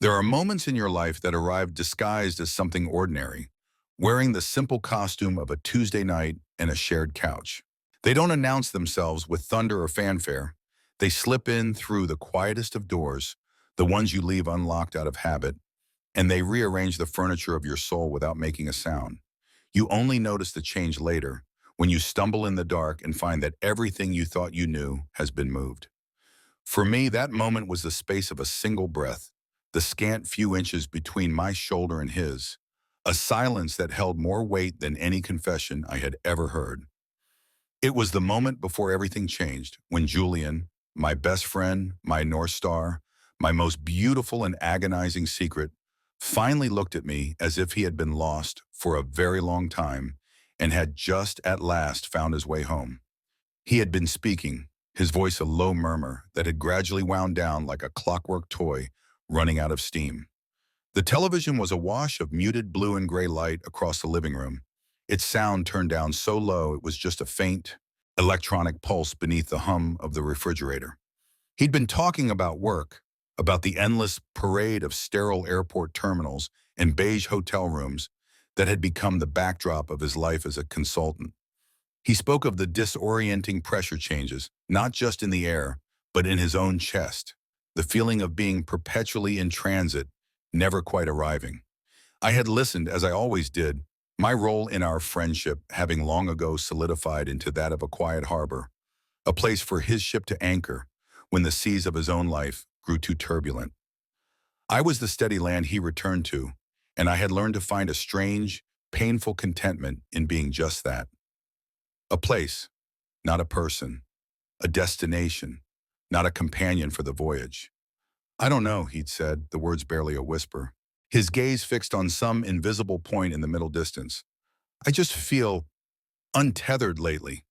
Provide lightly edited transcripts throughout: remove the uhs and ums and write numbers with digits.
There are moments in your life that arrive disguised as something ordinary, wearing the simple costume of a Tuesday night and a shared couch. They don't announce themselves with thunder or fanfare. They slip in through the quietest of doors, the ones you leave unlocked out of habit, and they rearrange the furniture of your soul without making a sound. You only notice the change later, when you stumble in the dark and find that everything you thought you knew has been moved. For me, that moment was the space of a single breath, the scant few inches between my shoulder and his, a silence that held more weight than any confession I had ever heard. It was the moment before everything changed, when Julian, my best friend, my North Star, my most beautiful and agonizing secret, finally looked at me as if he had been lost for a very long time and had just at last found his way home. He had been speaking, his voice a low murmur that had gradually wound down like a clockwork toy running out of steam. The television was a wash of muted blue and gray light across the living room, its sound turned down so low it was just a faint, electronic pulse beneath the hum of the refrigerator. He'd been talking about work, about the endless parade of sterile airport terminals and beige hotel rooms that had become the backdrop of his life as a consultant. He spoke of the disorienting pressure changes, not just in the air, but in his own chest, the feeling of being perpetually in transit, never quite arriving. I had listened, as I always did, my role in our friendship having long ago solidified into that of a quiet harbor, a place for his ship to anchor when the seas of his own life grew too turbulent. I was the steady land he returned to, and I had learned to find a strange, painful contentment in being just that. A place, not a person. A destination, not a companion for the voyage. "I don't know," he'd said, the words barely a whisper, his gaze fixed on some invisible point in the middle distance. "I just feel untethered lately,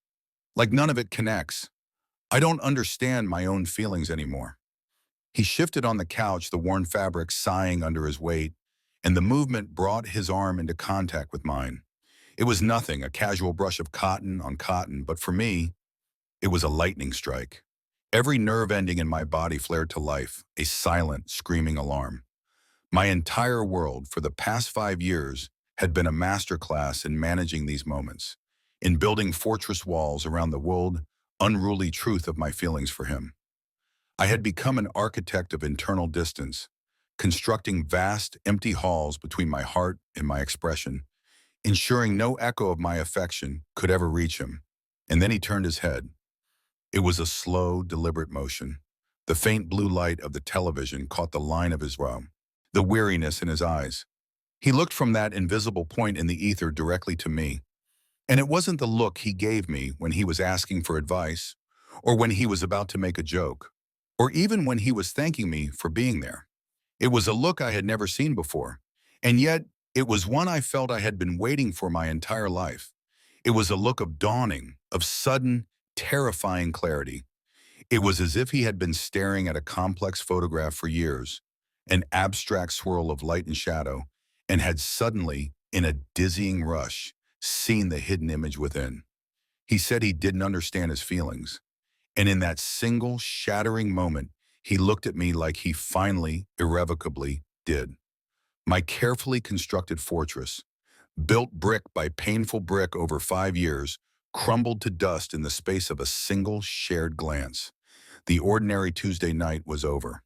like none of it connects. I don't understand my own feelings anymore." He shifted on the couch, the worn fabric sighing under his weight, and the movement brought his arm into contact with mine. It was nothing, a casual brush of cotton on cotton, but for me, it was a lightning strike. Every nerve ending in my body flared to life, a silent, screaming alarm. My entire world, for the past 5 years, had been a masterclass in managing these moments, in building fortress walls around the wold, unruly truth of my feelings for him. I had become an architect of internal distance, constructing vast, empty halls between my heart and my expression, ensuring no echo of my affection could ever reach him. And then he turned his head. It was a slow, deliberate motion. The faint blue light of the television caught the line of his brow, the weariness in his eyes. He looked from that invisible point in the ether directly to me. And it wasn't the look he gave me when he was asking for advice, or when he was about to make a joke, or even when he was thanking me for being there. It was a look I had never seen before, and yet it was one I felt I had been waiting for my entire life. It was a look of dawning, of sudden, terrifying clarity. It was as if he had been staring at a complex photograph for years, an abstract swirl of light and shadow, and had suddenly, in a dizzying rush, seen the hidden image within. He said he didn't understand his feelings, and in that single, shattering moment, he looked at me like he finally, irrevocably, did. My carefully constructed fortress, built brick by painful brick over 5 years, crumbled to dust in the space of a single shared glance. The ordinary Tuesday night was over.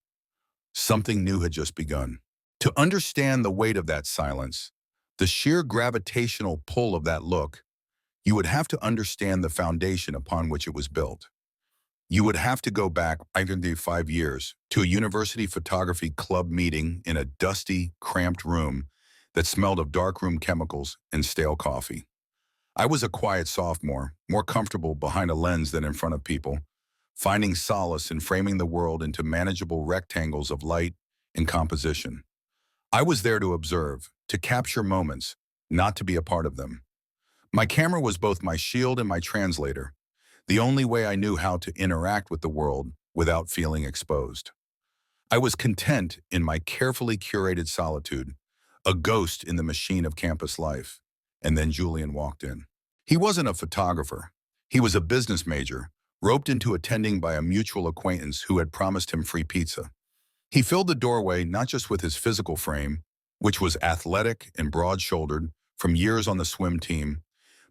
Something new had just begun. To understand the weight of that silence, the sheer gravitational pull of that look, you would have to understand the foundation upon which it was built. You would have to go back, I think, 5 years, to a university photography club meeting in a dusty, cramped room that smelled of darkroom chemicals and stale coffee. I was a quiet sophomore, more comfortable behind a lens than in front of people, finding solace in framing the world into manageable rectangles of light and composition. I was there to observe, to capture moments, not to be a part of them. My camera was both my shield and my translator, the only way I knew how to interact with the world without feeling exposed. I was content in my carefully curated solitude, a ghost in the machine of campus life. And then Julian walked in. He wasn't a photographer. He was a business major, roped into attending by a mutual acquaintance who had promised him free pizza. He filled the doorway not just with his physical frame, which was athletic and broad-shouldered from years on the swim team,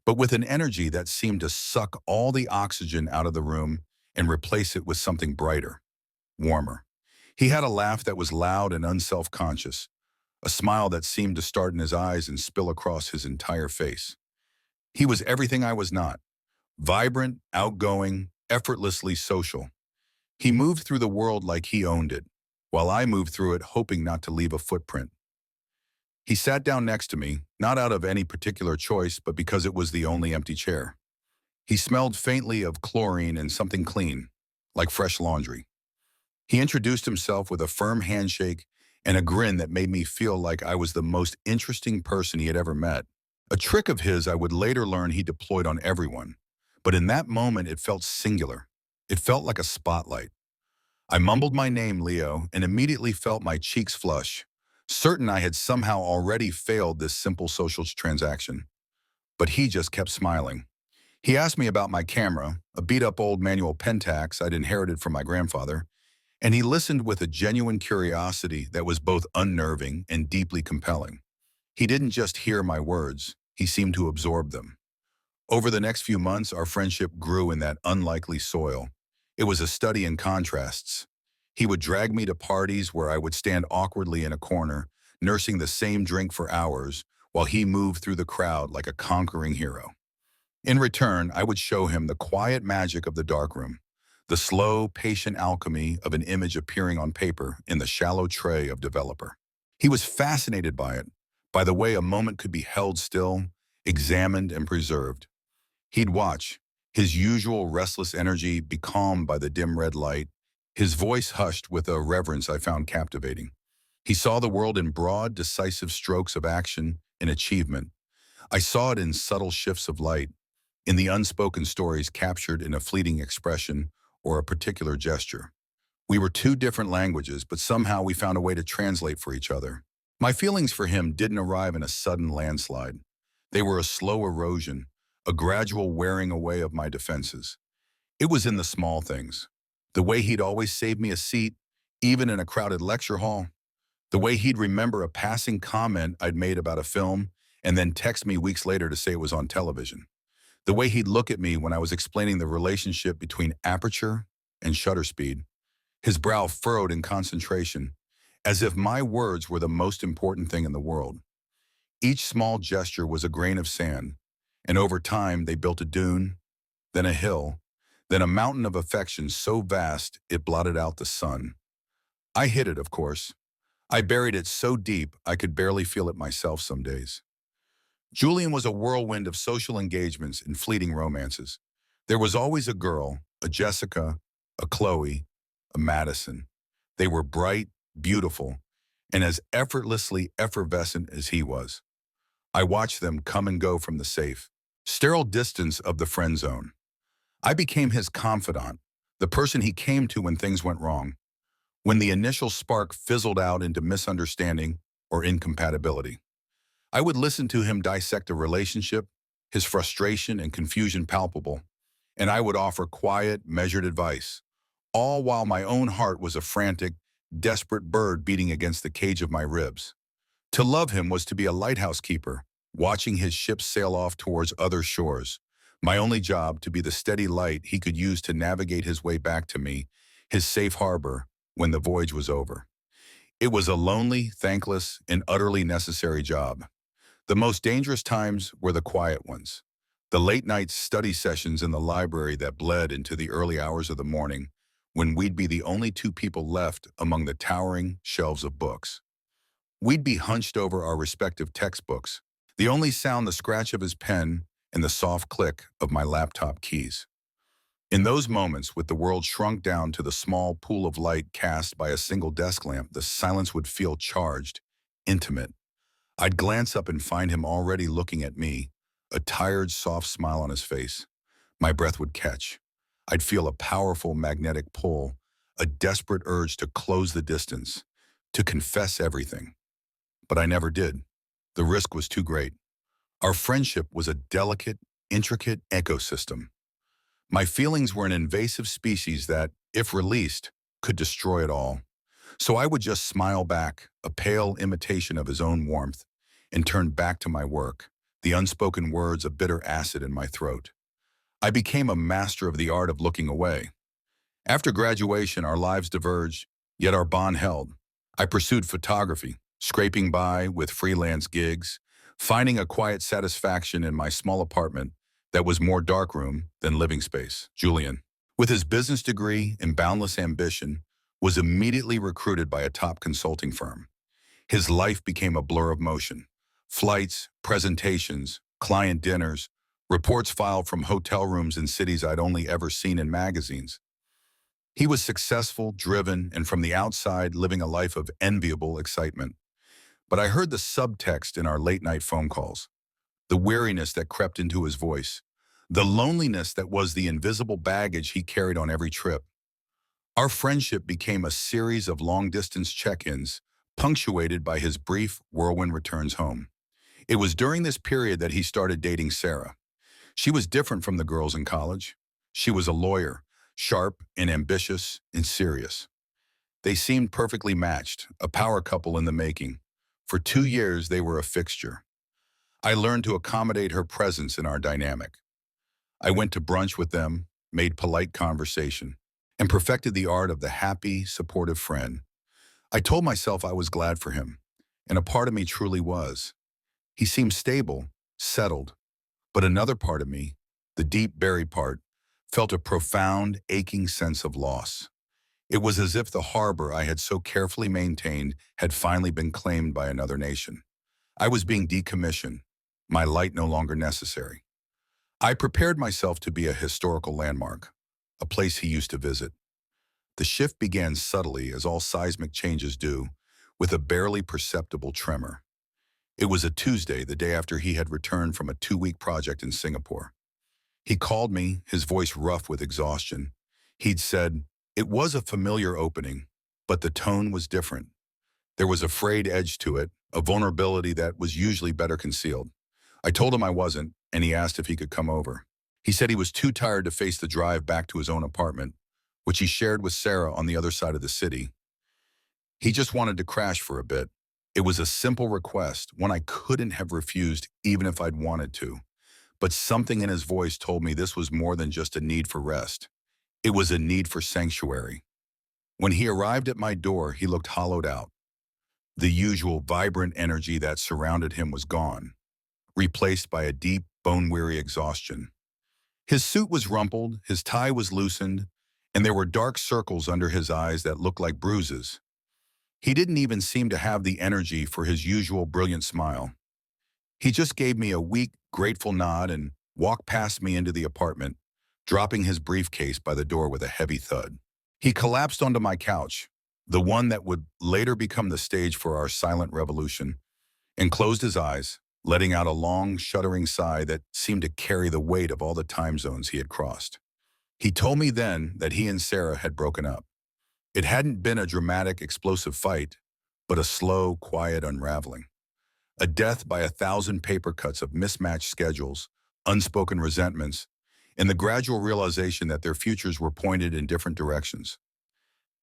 but with an energy that seemed to suck all the oxygen out of the room and replace it with something brighter, warmer. He had a laugh that was loud and unself-conscious, a smile that seemed to start in his eyes and spill across his entire face. He was everything I was not: vibrant, outgoing, effortlessly social. He moved through the world like he owned it, while I moved through it hoping not to leave a footprint. He sat down next to me, not out of any particular choice, but because it was the only empty chair. He smelled faintly of chlorine and something clean, like fresh laundry. He introduced himself with a firm handshake and a grin that made me feel like I was the most interesting person he had ever met. A trick of his I would later learn he deployed on everyone, but in that moment it felt singular. It felt like a spotlight. I mumbled my name, Leo, and immediately felt my cheeks flush, certain I had somehow already failed this simple social transaction. But he just kept smiling. He asked me about my camera, a beat-up old manual Pentax I'd inherited from my grandfather, and he listened with a genuine curiosity that was both unnerving and deeply compelling. He didn't just hear my words, he seemed to absorb them. Over the next few months, our friendship grew in that unlikely soil. It was a study in contrasts. He would drag me to parties where I would stand awkwardly in a corner, nursing the same drink for hours, while he moved through the crowd like a conquering hero. In return, I would show him the quiet magic of the darkroom, the slow, patient alchemy of an image appearing on paper in the shallow tray of developer. He was fascinated by it, by the way a moment could be held still, examined, and preserved. He'd watch, his usual restless energy be calmed by the dim red light, his voice hushed with a reverence I found captivating. He saw the world in broad, decisive strokes of action and achievement. I saw it in subtle shifts of light, in the unspoken stories captured in a fleeting expression or a particular gesture. We were two different languages, but somehow we found a way to translate for each other. My feelings for him didn't arrive in a sudden landslide. They were a slow erosion, a gradual wearing away of my defenses. It was in the small things. The way he'd always save me a seat, even in a crowded lecture hall. The way he'd remember a passing comment I'd made about a film and then text me weeks later to say it was on television. The way he'd look at me when I was explaining the relationship between aperture and shutter speed. His brow furrowed in concentration, as if my words were the most important thing in the world. Each small gesture was a grain of sand, and over time they built a dune, then a hill, then a mountain of affection so vast it blotted out the sun. I hid it, of course. I buried it so deep I could barely feel it myself some days. Julian was a whirlwind of social engagements and fleeting romances. There was always a girl, a Jessica, a Chloe, a Madison. They were bright, beautiful, and as effortlessly effervescent as he was. I watched them come and go from the safe, sterile distance of the friend zone. I became his confidant, the person he came to when things went wrong, when the initial spark fizzled out into misunderstanding or incompatibility. I would listen to him dissect a relationship, his frustration and confusion palpable, and I would offer quiet, measured advice, all while my own heart was a frantic, desperate bird beating against the cage of my ribs. To love him was to be a lighthouse keeper, watching his ship sail off towards other shores. My only job to be the steady light he could use to navigate his way back to me, his safe harbor, when the voyage was over. It was a lonely, thankless, and utterly necessary job. The most dangerous times were the quiet ones, the late-night study sessions in the library that bled into the early hours of the morning, when we'd be the only two people left among the towering shelves of books. We'd be hunched over our respective textbooks, the only sound the scratch of his pen and the soft click of my laptop keys. In those moments, with the world shrunk down to the small pool of light cast by a single desk lamp, the silence would feel charged, intimate. I'd glance up and find him already looking at me, a tired, soft smile on his face. My breath would catch. I'd feel a powerful magnetic pull, a desperate urge to close the distance, to confess everything. But I never did. The risk was too great. Our friendship was a delicate, intricate ecosystem. My feelings were an invasive species that, if released, could destroy it all. So I would just smile back, a pale imitation of his own warmth, and turn back to my work, the unspoken words a bitter acid in my throat. I became a master of the art of looking away. After graduation, our lives diverged, yet our bond held. I pursued photography, scraping by with freelance gigs, finding a quiet satisfaction in my small apartment that was more darkroom than living space. Julian, with his business degree and boundless ambition, was immediately recruited by a top consulting firm. His life became a blur of motion. Flights, presentations, client dinners, reports filed from hotel rooms in cities I'd only ever seen in magazines. He was successful, driven, and from the outside living a life of enviable excitement. But I heard the subtext in our late-night phone calls, the weariness that crept into his voice, the loneliness that was the invisible baggage he carried on every trip. Our friendship became a series of long-distance check-ins, punctuated by his brief whirlwind returns home. It was during this period that he started dating Sarah. She was different from the girls in college. She was a lawyer, sharp and ambitious and serious. They seemed perfectly matched, a power couple in the making. For 2 years, they were a fixture. I learned to accommodate her presence in our dynamic. I went to brunch with them, made polite conversation, and perfected the art of the happy, supportive friend. I told myself I was glad for him, and a part of me truly was. He seemed stable, settled, but another part of me, the deep buried part, felt a profound, aching sense of loss. It was as if the harbor I had so carefully maintained had finally been claimed by another nation. I was being decommissioned, my light no longer necessary. I prepared myself to be a historical landmark, a place he used to visit. The shift began subtly, as all seismic changes do, with a barely perceptible tremor. It was a Tuesday, the day after he had returned from a 2-week project in Singapore. He called me, his voice rough with exhaustion. He'd said, it was a familiar opening, but the tone was different. There was a frayed edge to it, a vulnerability that was usually better concealed. I told him I wasn't, and he asked if he could come over. He said he was too tired to face the drive back to his own apartment, which he shared with Sarah on the other side of the city. He just wanted to crash for a bit. It was a simple request, one I couldn't have refused even if I'd wanted to. But something in his voice told me this was more than just a need for rest. It was a need for sanctuary. When he arrived at my door, he looked hollowed out. The usual vibrant energy that surrounded him was gone, replaced by a deep, bone-weary exhaustion. His suit was rumpled, his tie was loosened, and there were dark circles under his eyes that looked like bruises. He didn't even seem to have the energy for his usual brilliant smile. He just gave me a weak, grateful nod and walked past me into the apartment, dropping his briefcase by the door with a heavy thud. He collapsed onto my couch, the one that would later become the stage for our silent revolution, and closed his eyes, letting out a long, shuddering sigh that seemed to carry the weight of all the time zones he had crossed. He told me then that he and Sarah had broken up. It hadn't been a dramatic, explosive fight, but a slow, quiet unraveling. A death by 1,000 paper cuts of mismatched schedules, unspoken resentments, and the gradual realization that their futures were pointed in different directions.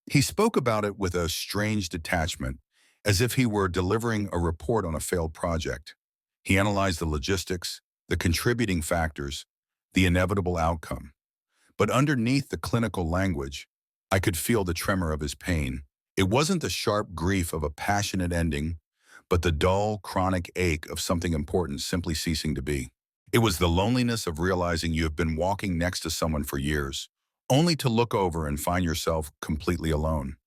He spoke about it with a strange detachment, as if he were delivering a report on a failed project. He analyzed the logistics, the contributing factors, the inevitable outcome. But underneath the clinical language, I could feel the tremor of his pain. It wasn't the sharp grief of a passionate ending, but the dull, chronic ache of something important simply ceasing to be. It was the loneliness of realizing you have been walking next to someone for years, only to look over and find yourself completely alone.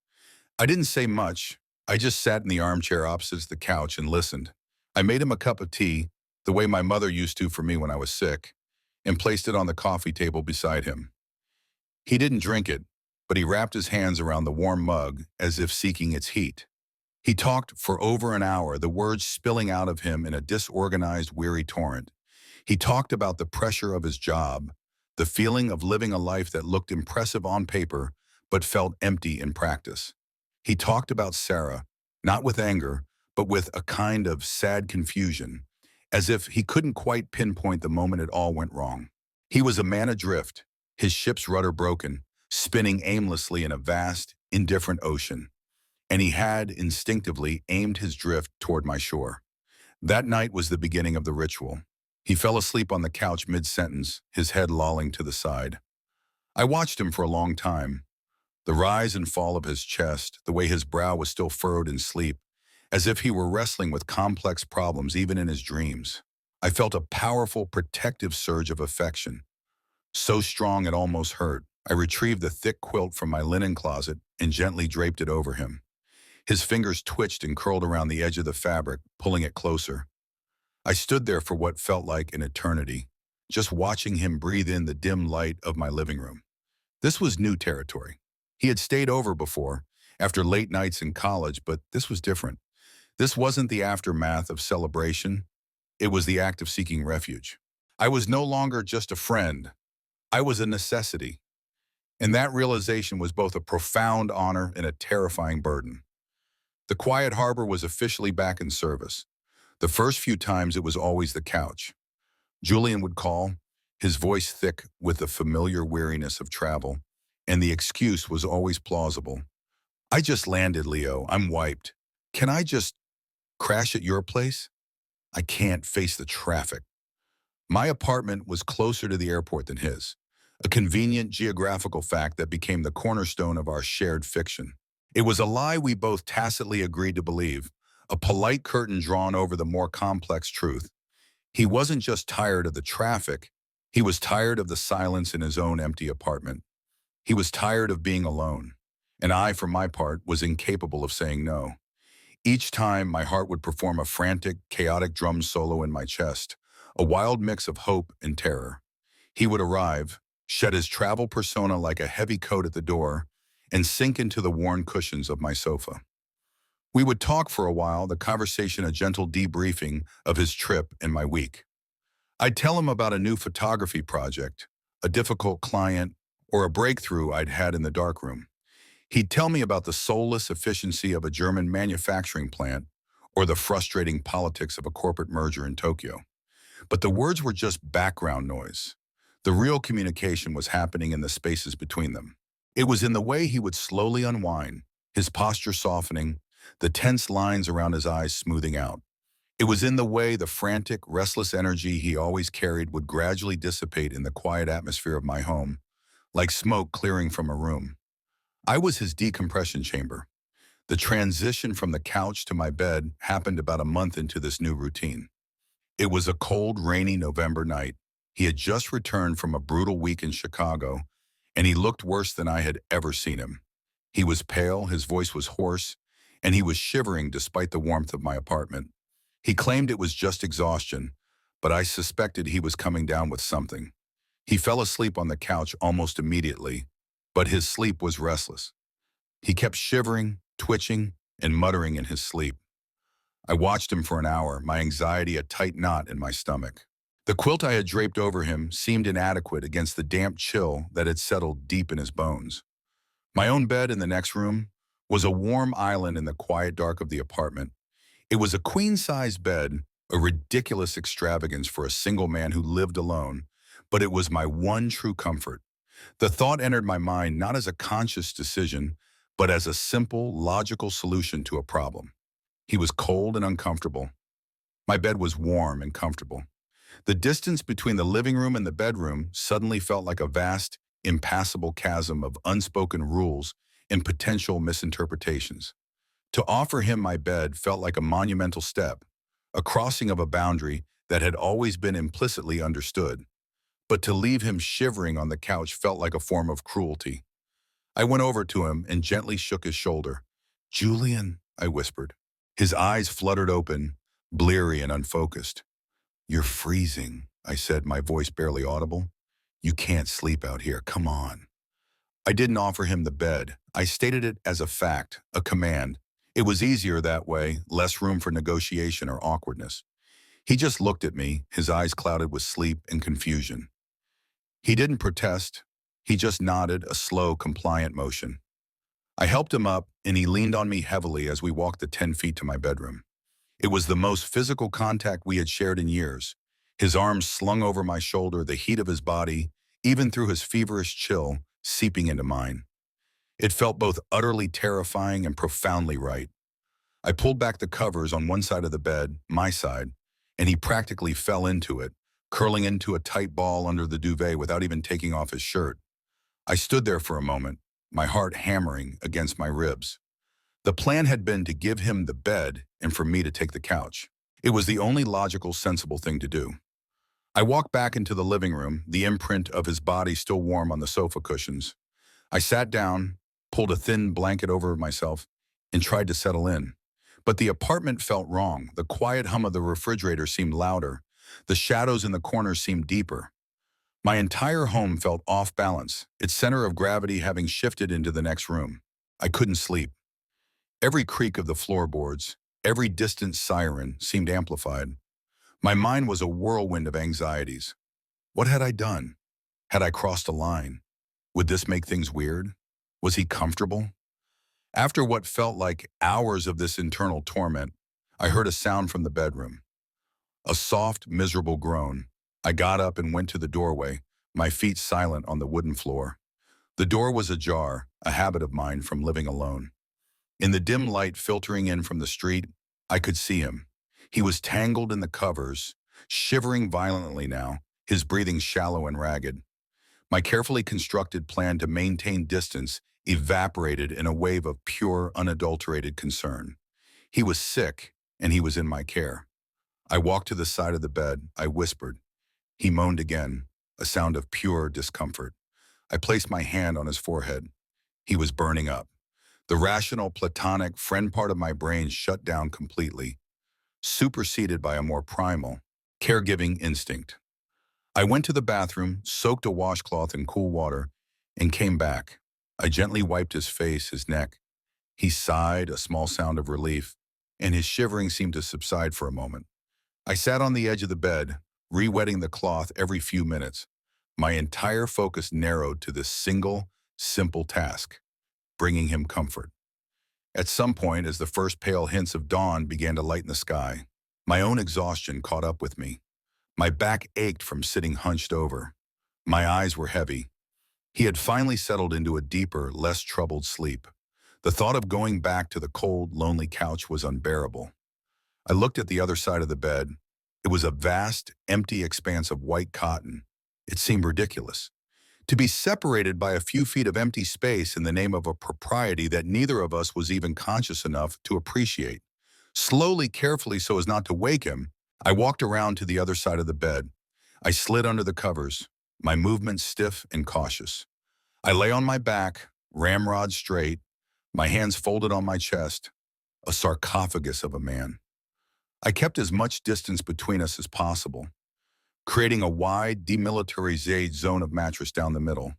I didn't say much. I just sat in the armchair opposite the couch and listened. I made him a cup of tea, the way my mother used to for me when I was sick, and placed it on the coffee table beside him. He didn't drink it, but he wrapped his hands around the warm mug as if seeking its heat. He talked for over an hour, the words spilling out of him in a disorganized, weary torrent. He talked about the pressure of his job, the feeling of living a life that looked impressive on paper but felt empty in practice. He talked about Sarah, not with anger, but with a kind of sad confusion, as if he couldn't quite pinpoint the moment it all went wrong. He was a man adrift, his ship's rudder broken, spinning aimlessly in a vast, indifferent ocean. and he had instinctively aimed his drift toward my shore. That night was the beginning of the ritual. He fell asleep on the couch mid-sentence, his head lolling to the side. I watched him for a long time, the rise and fall of his chest, the way his brow was still furrowed in sleep, as if he were wrestling with complex problems even in his dreams. I felt a powerful, protective surge of affection, so strong it almost hurt. I retrieved the thick quilt from my linen closet and gently draped it over him. His fingers twitched and curled around the edge of the fabric, pulling it closer. I stood there for what felt like an eternity, just watching him breathe in the dim light of my living room. This was new territory. He had stayed over before, after late nights in college, but this was different. This wasn't the aftermath of celebration. It was the act of seeking refuge. I was no longer just a friend. I was a necessity. And that realization was both a profound honor and a terrifying burden. The quiet harbor was officially back in service. The first few times it was always the couch. Julian would call, his voice thick with the familiar weariness of travel, and the excuse was always plausible. "I just landed, Leo. I'm wiped. Can I just crash at your place? I can't face the traffic." My apartment was closer to the airport than his, a convenient geographical fact that became the cornerstone of our shared fiction. It was a lie we both tacitly agreed to believe, a polite curtain drawn over the more complex truth. He wasn't just tired of the traffic, he was tired of the silence in his own empty apartment. He was tired of being alone, and I, for my part, was incapable of saying no. Each time, my heart would perform a frantic, chaotic drum solo in my chest, a wild mix of hope and terror. He would arrive, shed his travel persona like a heavy coat at the door, and sink into the worn cushions of my sofa. We would talk for a while, the conversation a gentle debriefing of his trip and my week. I'd tell him about a new photography project, a difficult client, or a breakthrough I'd had in the darkroom. He'd tell me about the soulless efficiency of a German manufacturing plant or the frustrating politics of a corporate merger in Tokyo. But the words were just background noise. The real communication was happening in the spaces between them. It was in the way he would slowly unwind, his posture softening, the tense lines around his eyes smoothing out. It was in the way the frantic, restless energy he always carried would gradually dissipate in the quiet atmosphere of my home, like smoke clearing from a room. I was his decompression chamber. The transition from the couch to my bed happened about a month into this new routine. It was a cold, rainy November night. He had just returned from a brutal week in Chicago, and he looked worse than I had ever seen him. He was pale, his voice was hoarse, and he was shivering despite the warmth of my apartment. He claimed it was just exhaustion, but I suspected he was coming down with something. He fell asleep on the couch almost immediately, but his sleep was restless. He kept shivering, twitching, and muttering in his sleep. I watched him for an hour, my anxiety a tight knot in my stomach. The quilt I had draped over him seemed inadequate against the damp chill that had settled deep in his bones. My own bed in the next room was a warm island in the quiet dark of the apartment. It was a queen-size bed, a ridiculous extravagance for a single man who lived alone, but it was my one true comfort. The thought entered my mind not as a conscious decision, but as a simple, logical solution to a problem. He was cold and uncomfortable. My bed was warm and comfortable. The distance between the living room and the bedroom suddenly felt like a vast, impassable chasm of unspoken rules and potential misinterpretations. To offer him my bed felt like a monumental step, a crossing of a boundary that had always been implicitly understood. But to leave him shivering on the couch felt like a form of cruelty. I went over to him and gently shook his shoulder. "Julian," I whispered. His eyes fluttered open, bleary and unfocused. "You're freezing," I said, my voice barely audible. "You can't sleep out here, come on." I didn't offer him the bed. I stated it as a fact, a command. It was easier that way, less room for negotiation or awkwardness. He just looked at me, his eyes clouded with sleep and confusion. He didn't protest. He just nodded, a slow, compliant motion. I helped him up, and he leaned on me heavily as we walked the 10 feet to my bedroom. It was the most physical contact we had shared in years. His arms slung over my shoulder, the heat of his body, even through his feverish chill, seeping into mine. It felt both utterly terrifying and profoundly right. I pulled back the covers on one side of the bed, my side, and he practically fell into it, curling into a tight ball under the duvet without even taking off his shirt. I stood there for a moment, my heart hammering against my ribs. The plan had been to give him the bed and for me to take the couch. It was the only logical, sensible thing to do. I walked back into the living room, the imprint of his body still warm on the sofa cushions. I sat down, pulled a thin blanket over myself, and tried to settle in. But the apartment felt wrong. The quiet hum of the refrigerator seemed louder. The shadows in the corners seemed deeper. My entire home felt off balance, its center of gravity having shifted into the next room. I couldn't sleep. Every creak of the floorboards, every distant siren seemed amplified. My mind was a whirlwind of anxieties. What had I done? Had I crossed a line? Would this make things weird? Was he comfortable? After what felt like hours of this internal torment, I heard a sound from the bedroom. A soft, miserable groan. I got up and went to the doorway, my feet silent on the wooden floor. The door was ajar, a habit of mine from living alone. In the dim light filtering in from the street, I could see him. He was tangled in the covers, shivering violently now, his breathing shallow and ragged. My carefully constructed plan to maintain distance evaporated in a wave of pure, unadulterated concern. He was sick, and he was in my care. I walked to the side of the bed. I whispered. He moaned again, a sound of pure discomfort. I placed my hand on his forehead. He was burning up. The rational, platonic, friend part of my brain shut down completely, superseded by a more primal, caregiving instinct. I went to the bathroom, soaked a washcloth in cool water, and came back. I gently wiped his face, his neck. He sighed, a small sound of relief, and his shivering seemed to subside for a moment. I sat on the edge of the bed, re-wetting the cloth every few minutes. My entire focus narrowed to this single, simple task, bringing him comfort. At some point, as the first pale hints of dawn began to lighten the sky, my own exhaustion caught up with me. My back ached from sitting hunched over. My eyes were heavy. He had finally settled into a deeper, less troubled sleep. The thought of going back to the cold, lonely couch was unbearable. I looked at the other side of the bed. It was a vast, empty expanse of white cotton. It seemed ridiculous. To be separated by a few feet of empty space in the name of a propriety that neither of us was even conscious enough to appreciate. Slowly, carefully, so as not to wake him, I walked around to the other side of the bed. I slid under the covers, my movements stiff and cautious. I lay on my back, ramrod straight, my hands folded on my chest, a sarcophagus of a man. I kept as much distance between us as possible, creating a wide, demilitarized zone of mattress down the middle.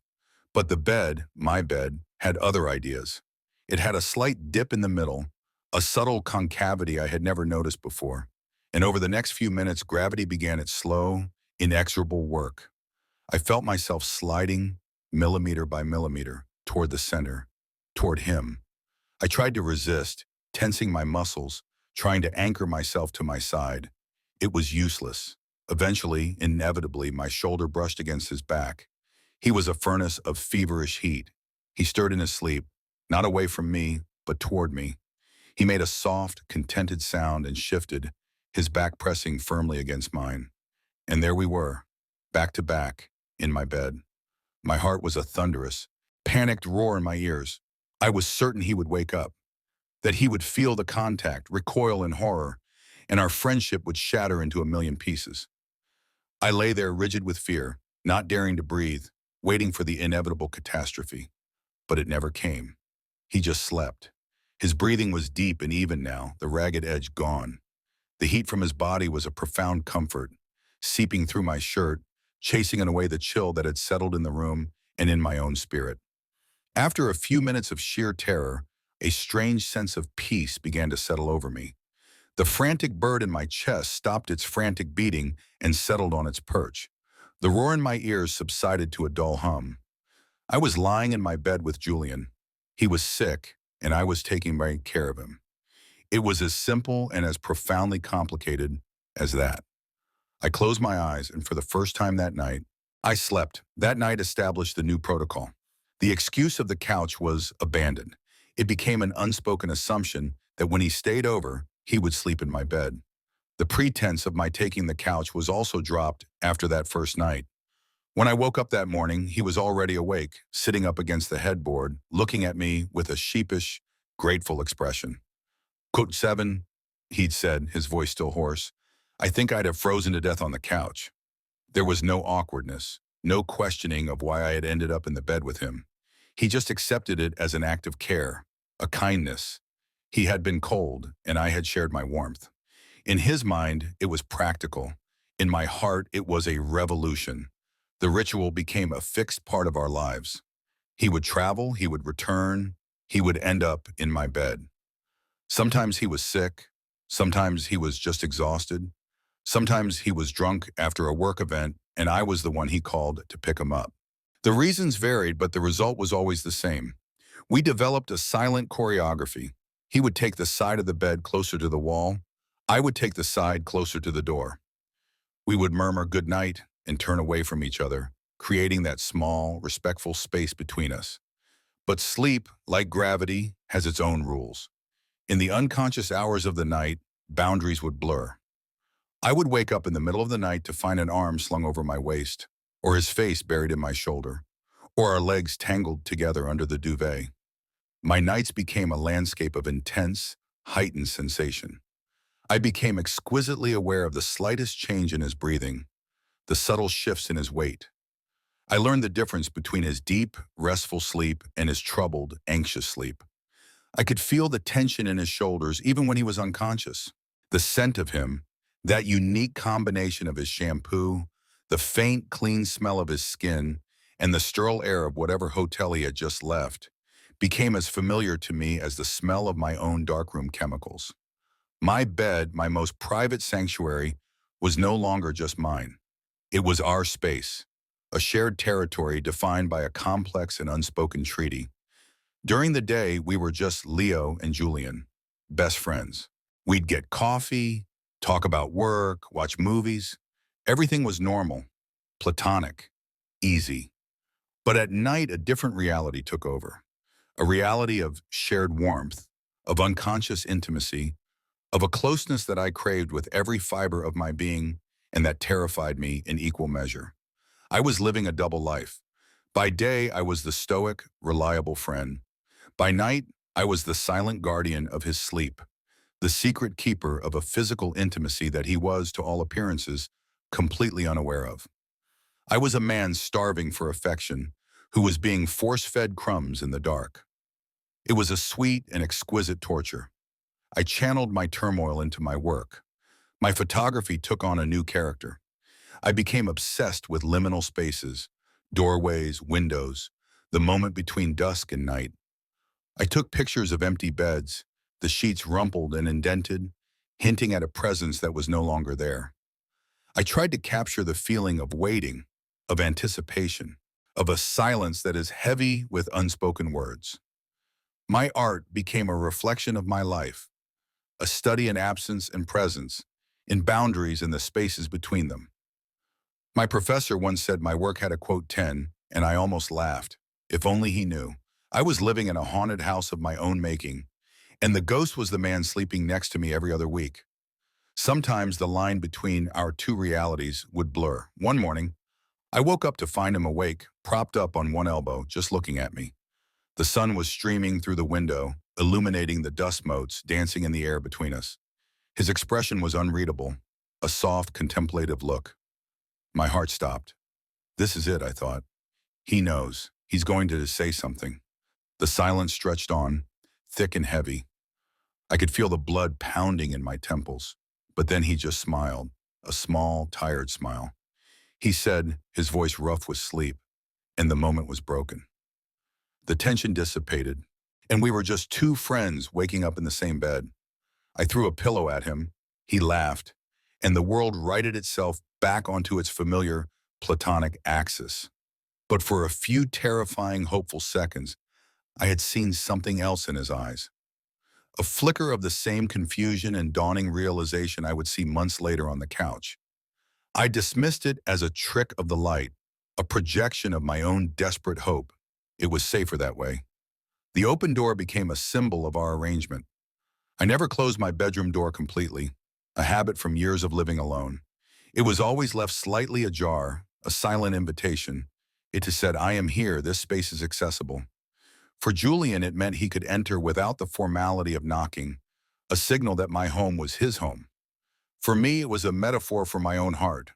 But the bed, my bed, had other ideas. It had a slight dip in the middle, a subtle concavity I had never noticed before. And over the next few minutes, gravity began its slow, inexorable work. I felt myself sliding, millimeter by millimeter, toward the center, toward him. I tried to resist, tensing my muscles, trying to anchor myself to my side. It was useless. Eventually, inevitably, my shoulder brushed against his back. He was a furnace of feverish heat. He stirred in his sleep, not away from me, but toward me. He made a soft, contented sound and shifted, his back pressing firmly against mine. And there we were, back to back, in my bed. My heart was a thunderous, panicked roar in my ears. I was certain he would wake up, that he would feel the contact, recoil in horror, and our friendship would shatter into a million pieces. I lay there rigid with fear, not daring to breathe, waiting for the inevitable catastrophe. But it never came. He just slept. His breathing was deep and even now, the ragged edge gone. The heat from his body was a profound comfort, seeping through my shirt, chasing away the chill that had settled in the room and in my own spirit. After a few minutes of sheer terror, a strange sense of peace began to settle over me. The frantic bird in my chest stopped its frantic beating and settled on its perch. The roar in my ears subsided to a dull hum. I was lying in my bed with Julian. He was sick, and I was taking great care of him. It was as simple and as profoundly complicated as that. I closed my eyes, and for the first time that night, I slept. That night established the new protocol. The excuse of the couch was abandoned. It became an unspoken assumption that when he stayed over, he would sleep in my bed. The pretense of my taking the couch was also dropped after that first night. When I woke up that morning, he was already awake, sitting up against the headboard, looking at me with a sheepish, grateful expression. Quote 7, he'd said, his voice still hoarse. I think I'd have frozen to death on the couch. There was no awkwardness, no questioning of why I had ended up in the bed with him. He just accepted it as an act of care, a kindness. He had been cold, and I had shared my warmth. In his mind, it was practical. In my heart, it was a revolution. The ritual became a fixed part of our lives. He would travel, he would return, he would end up in my bed. Sometimes he was sick, sometimes he was just exhausted, sometimes he was drunk after a work event, and I was the one he called to pick him up. The reasons varied, but the result was always the same. We developed a silent choreography. He would take the side of the bed closer to the wall. I would take the side closer to the door. We would murmur good night and turn away from each other, creating that small, respectful space between us. But sleep, like gravity, has its own rules. In the unconscious hours of the night, boundaries would blur. I would wake up in the middle of the night to find an arm slung over my waist, or his face buried in my shoulder, or our legs tangled together under the duvet. My nights became a landscape of intense, heightened sensation. I became exquisitely aware of the slightest change in his breathing, the subtle shifts in his weight. I learned the difference between his deep, restful sleep and his troubled, anxious sleep. I could feel the tension in his shoulders even when he was unconscious. The scent of him, that unique combination of his shampoo, the faint, clean smell of his skin, and the sterile air of whatever hotel he had just left, became as familiar to me as the smell of my own darkroom chemicals. My bed, my most private sanctuary, was no longer just mine. It was our space, a shared territory defined by a complex and unspoken treaty. During the day, we were just Leo and Julian, best friends. We'd get coffee, talk about work, watch movies. Everything was normal, platonic, easy. But at night, a different reality took over. A reality of shared warmth, of unconscious intimacy, of a closeness that I craved with every fiber of my being and that terrified me in equal measure. I was living a double life. By day, I was the stoic, reliable friend. By night, I was the silent guardian of his sleep, the secret keeper of a physical intimacy that he was, to all appearances, completely unaware of. I was a man starving for affection, who was being force-fed crumbs in the dark. It was a sweet and exquisite torture. I channeled my turmoil into my work. My photography took on a new character. I became obsessed with liminal spaces, doorways, windows, the moment between dusk and night. I took pictures of empty beds, the sheets rumpled and indented, hinting at a presence that was no longer there. I tried to capture the feeling of waiting, of anticipation, of a silence that is heavy with unspoken words. My art became a reflection of my life, a study in absence and presence, in boundaries and the spaces between them. My professor once said my work had a quote 10, and I almost laughed. If only he knew. I was living in a haunted house of my own making, and the ghost was the man sleeping next to me every other week. Sometimes the line between our two realities would blur. One morning, I woke up to find him awake, propped up on one elbow, just looking at me. The sun was streaming through the window, illuminating the dust motes dancing in the air between us. His expression was unreadable, a soft, contemplative look. My heart stopped. This is it, I thought. He knows. He's going to say something. The silence stretched on, thick and heavy. I could feel the blood pounding in my temples, but then he just smiled, a small, tired smile. He said, his voice rough with sleep, and the moment was broken. The tension dissipated, and we were just two friends waking up in the same bed. I threw a pillow at him, he laughed, and the world righted itself back onto its familiar, platonic axis. But for a few terrifying, hopeful seconds, I had seen something else in his eyes. A flicker of the same confusion and dawning realization I would see months later on the couch. I dismissed it as a trick of the light, a projection of my own desperate hope. It was safer that way. The open door became a symbol of our arrangement. I never closed my bedroom door completely, a habit from years of living alone. It was always left slightly ajar, a silent invitation. It said, I am here, this space is accessible. For Julian, it meant he could enter without the formality of knocking, a signal that my home was his home. For me, it was a metaphor for my own heart,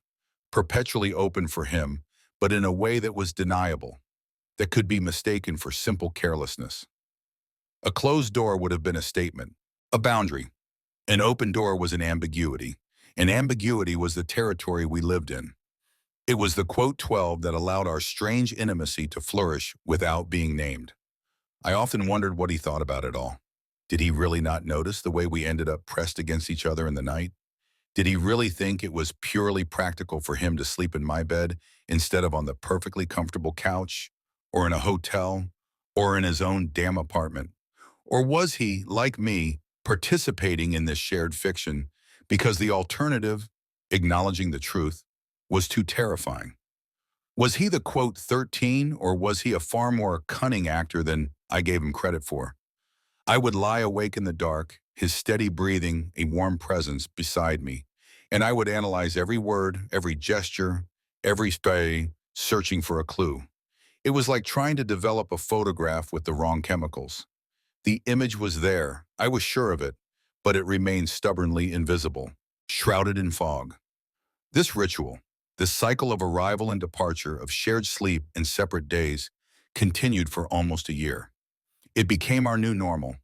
perpetually open for him, but in a way that was deniable, that could be mistaken for simple carelessness. A closed door would have been a statement, a boundary. An open door was an ambiguity, and ambiguity was the territory we lived in. It was the quote 12 that allowed our strange intimacy to flourish without being named. I often wondered what he thought about it all. Did he really not notice the way we ended up pressed against each other in the night? Did he really think it was purely practical for him to sleep in my bed instead of on the perfectly comfortable couch, or in a hotel, or in his own damn apartment? Or was he, like me, participating in this shared fiction because the alternative, acknowledging the truth, was too terrifying? Was he the quote 13, or was he a far more cunning actor than I gave him credit for? I would lie awake in the dark, his steady breathing, a warm presence beside me, and I would analyze every word, every gesture, every stay, searching for a clue. It was like trying to develop a photograph with the wrong chemicals. The image was there, I was sure of it, but it remained stubbornly invisible, shrouded in fog. This ritual, this cycle of arrival and departure, of shared sleep and separate days, continued for almost a year. It became our new normal,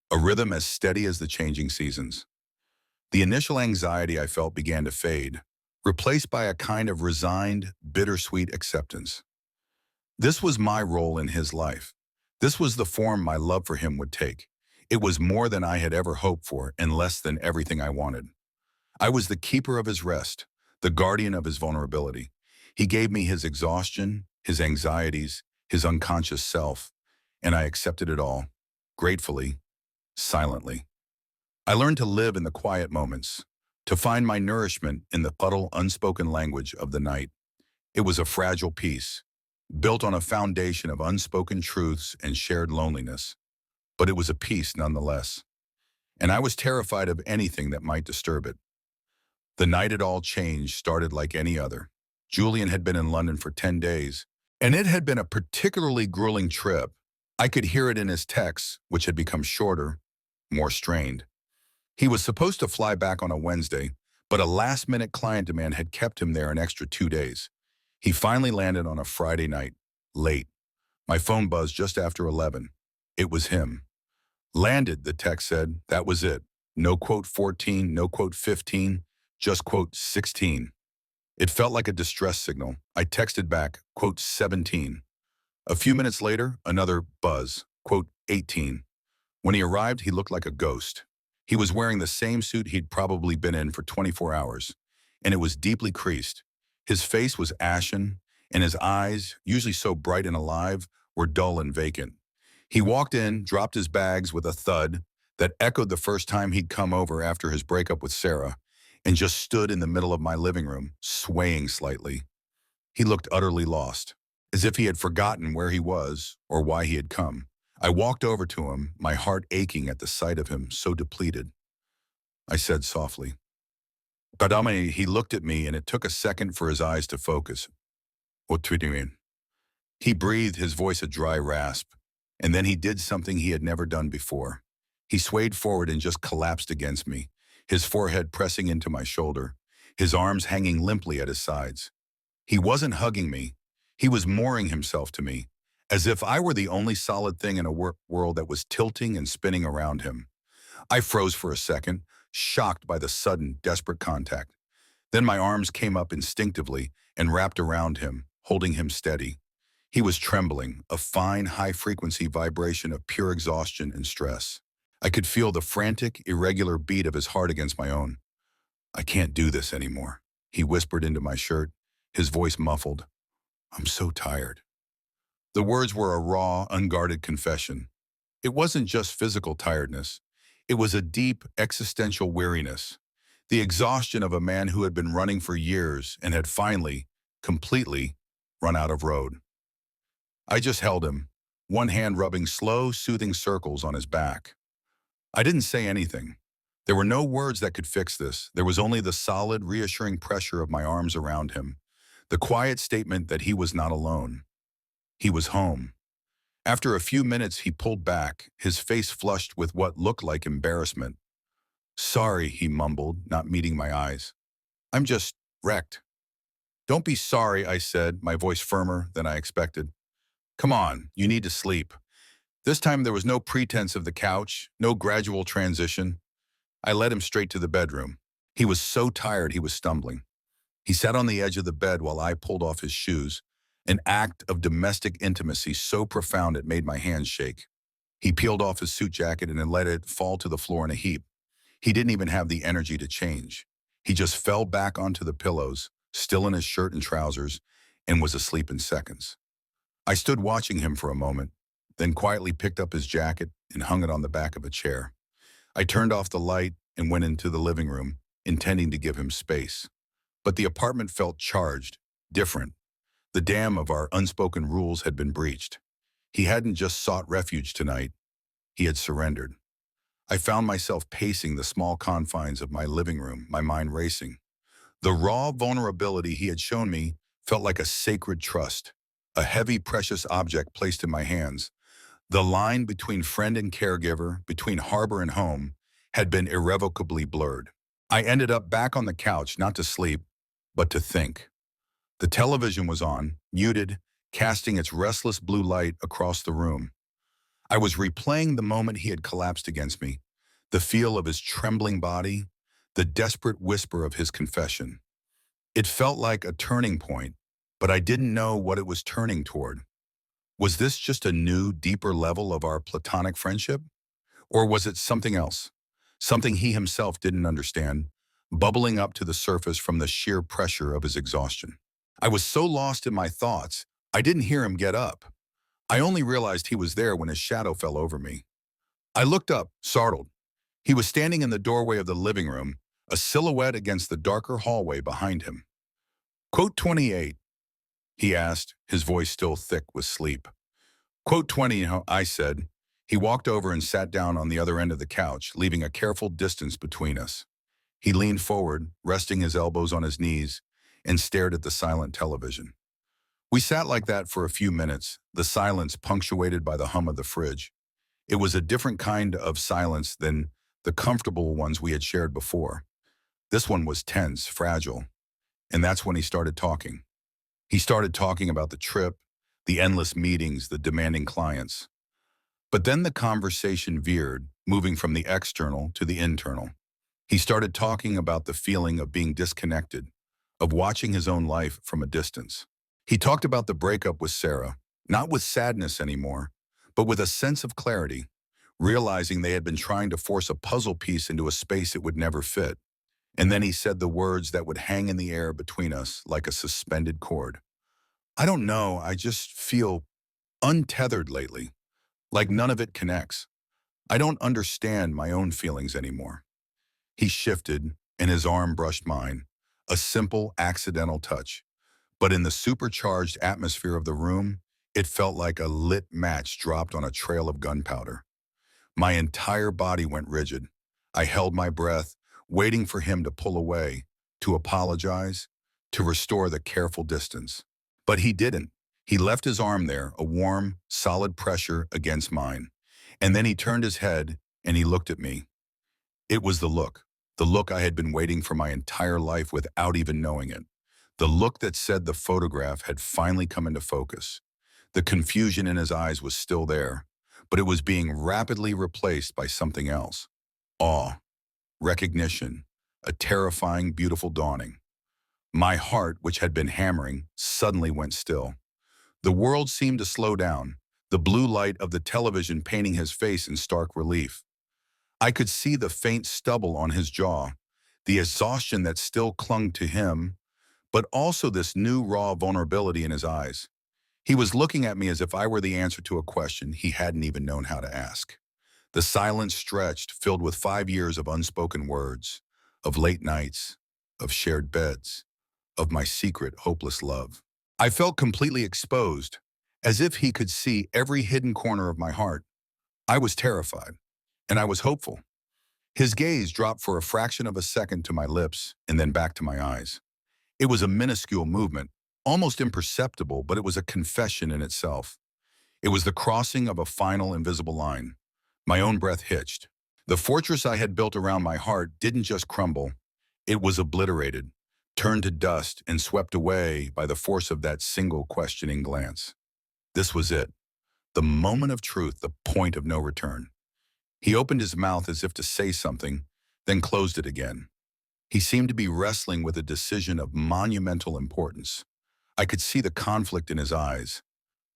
a rhythm as steady as the changing seasons. The initial anxiety I felt began to fade, replaced by a kind of resigned, bittersweet acceptance. This was my role in his life. This was the form my love for him would take. It was more than I had ever hoped for and less than everything I wanted. I was the keeper of his rest, the guardian of his vulnerability. He gave me his exhaustion, his anxieties, his unconscious self, and I accepted it all, gratefully, silently. I learned to live in the quiet moments, to find my nourishment in the subtle, unspoken language of the night. It was a fragile peace, built on a foundation of unspoken truths and shared loneliness. But it was a peace nonetheless, and I was terrified of anything that might disturb it. The night it all changed started like any other. Julian had been in London for 10 days, and it had been a particularly grueling trip. I could hear it in his texts, which had become shorter, more strained. He was supposed to fly back on a Wednesday, but a last-minute client demand had kept him there an extra 2 days. He finally landed on a Friday night, late. My phone buzzed just after 11. It was him. Landed, the text said. That was it. No quote 14, no quote 15, just quote 16. It felt like a distress signal. I texted back, quote 17. A few minutes later, another buzz, quote 18. When he arrived, he looked like a ghost. He was wearing the same suit he'd probably been in for 24 hours, and it was deeply creased. His face was ashen, and his eyes, usually so bright and alive, were dull and vacant. He walked in, dropped his bags with a thud that echoed the first time he'd come over after his breakup with Sarah, and just stood in the middle of my living room, swaying slightly. He looked utterly lost, as if he had forgotten where he was or why he had come. I walked over to him, my heart aching at the sight of him, so depleted. I said softly, "Padame." He looked at me, and it took a second for his eyes to focus. "What do you mean?" He breathed, his voice a dry rasp, and then he did something he had never done before. He swayed forward and just collapsed against me, his forehead pressing into my shoulder, his arms hanging limply at his sides. He wasn't hugging me. He was mooring himself to me, as if I were the only solid thing in a world that was tilting and spinning around him. I froze for a second, shocked by the sudden, desperate contact. Then my arms came up instinctively and wrapped around him, holding him steady. He was trembling, a fine, high-frequency vibration of pure exhaustion and stress. I could feel the frantic, irregular beat of his heart against my own. "I can't do this anymore," he whispered into my shirt, his voice muffled. "I'm so tired." The words were a raw, unguarded confession. It wasn't just physical tiredness. It was a deep, existential weariness, the exhaustion of a man who had been running for years and had finally, completely, run out of road. I just held him, one hand rubbing slow, soothing circles on his back. I didn't say anything. There were no words that could fix this. There was only the solid, reassuring pressure of my arms around him, the quiet statement that he was not alone. He was home. After a few minutes, he pulled back, his face flushed with what looked like embarrassment. "Sorry," he mumbled, not meeting my eyes. "I'm just wrecked." "Don't be sorry," I said, my voice firmer than I expected. "Come on, you need to sleep." This time there was no pretense of the couch, no gradual transition. I led him straight to the bedroom. He was so tired he was stumbling. He sat on the edge of the bed while I pulled off his shoes, an act of domestic intimacy so profound it made my hands shake. He peeled off his suit jacket and then let it fall to the floor in a heap. He didn't even have the energy to change. He just fell back onto the pillows, still in his shirt and trousers, and was asleep in seconds. I stood watching him for a moment, then quietly picked up his jacket and hung it on the back of a chair. I turned off the light and went into the living room, intending to give him space. But the apartment felt charged, different. The dam of our unspoken rules had been breached. He hadn't just sought refuge tonight, he had surrendered. I found myself pacing the small confines of my living room, my mind racing. The raw vulnerability he had shown me felt like a sacred trust, a heavy, precious object placed in my hands. The line between friend and caregiver, between harbor and home, had been irrevocably blurred. I ended up back on the couch, not to sleep, but to think. The television was on, muted, casting its restless blue light across the room. I was replaying the moment he had collapsed against me, the feel of his trembling body, the desperate whisper of his confession. It felt like a turning point, but I didn't know what it was turning toward. Was this just a new, deeper level of our platonic friendship? Or was it something else? Something he himself didn't understand, bubbling up to the surface from the sheer pressure of his exhaustion. I was so lost in my thoughts, I didn't hear him get up. I only realized he was there when his shadow fell over me. I looked up, startled. He was standing in the doorway of the living room, a silhouette against the darker hallway behind him. "Quote 28, he asked, his voice still thick with sleep. "Quote 20, I said. He walked over and sat down on the other end of the couch, leaving a careful distance between us. He leaned forward, resting his elbows on his knees, and stared at the silent television. We sat like that for a few minutes, the silence punctuated by the hum of the fridge. It was a different kind of silence than the comfortable ones we had shared before. This one was tense, fragile, and that's when he started talking. He started talking about the trip, the endless meetings, the demanding clients. But then the conversation veered, moving from the external to the internal. He started talking about the feeling of being disconnected, of watching his own life from a distance. He talked about the breakup with Sarah, not with sadness anymore, but with a sense of clarity, realizing they had been trying to force a puzzle piece into a space it would never fit. And then he said the words that would hang in the air between us like a suspended cord. "I don't know, I just feel untethered lately, like none of it connects. I don't understand my own feelings anymore." He shifted, and his arm brushed mine, a simple, accidental touch. But in the supercharged atmosphere of the room, it felt like a lit match dropped on a trail of gunpowder. My entire body went rigid. I held my breath, waiting for him to pull away, to apologize, to restore the careful distance. But he didn't. He left his arm there, a warm, solid pressure against mine. And then he turned his head and he looked at me. It was the look I had been waiting for my entire life without even knowing it. The look that said the photograph had finally come into focus. The confusion in his eyes was still there, but it was being rapidly replaced by something else. Awe, recognition, a terrifying, beautiful dawning. My heart, which had been hammering, suddenly went still. The world seemed to slow down, the blue light of the television painting his face in stark relief. I could see the faint stubble on his jaw, the exhaustion that still clung to him, but also this new raw vulnerability in his eyes. He was looking at me as if I were the answer to a question he hadn't even known how to ask. The silence stretched, filled with 5 years of unspoken words, of late nights, of shared beds, of my secret, hopeless love. I felt completely exposed, as if he could see every hidden corner of my heart. I was terrified, and I was hopeful. His gaze dropped for a fraction of a second to my lips and then back to my eyes. It was a minuscule movement, almost imperceptible, but it was a confession in itself. It was the crossing of a final invisible line. My own breath hitched. The fortress I had built around my heart didn't just crumble. It was obliterated, turned to dust, and swept away by the force of that single questioning glance. This was it, the moment of truth, the point of no return. He opened his mouth as if to say something, then closed it again. He seemed to be wrestling with a decision of monumental importance. I could see the conflict in his eyes,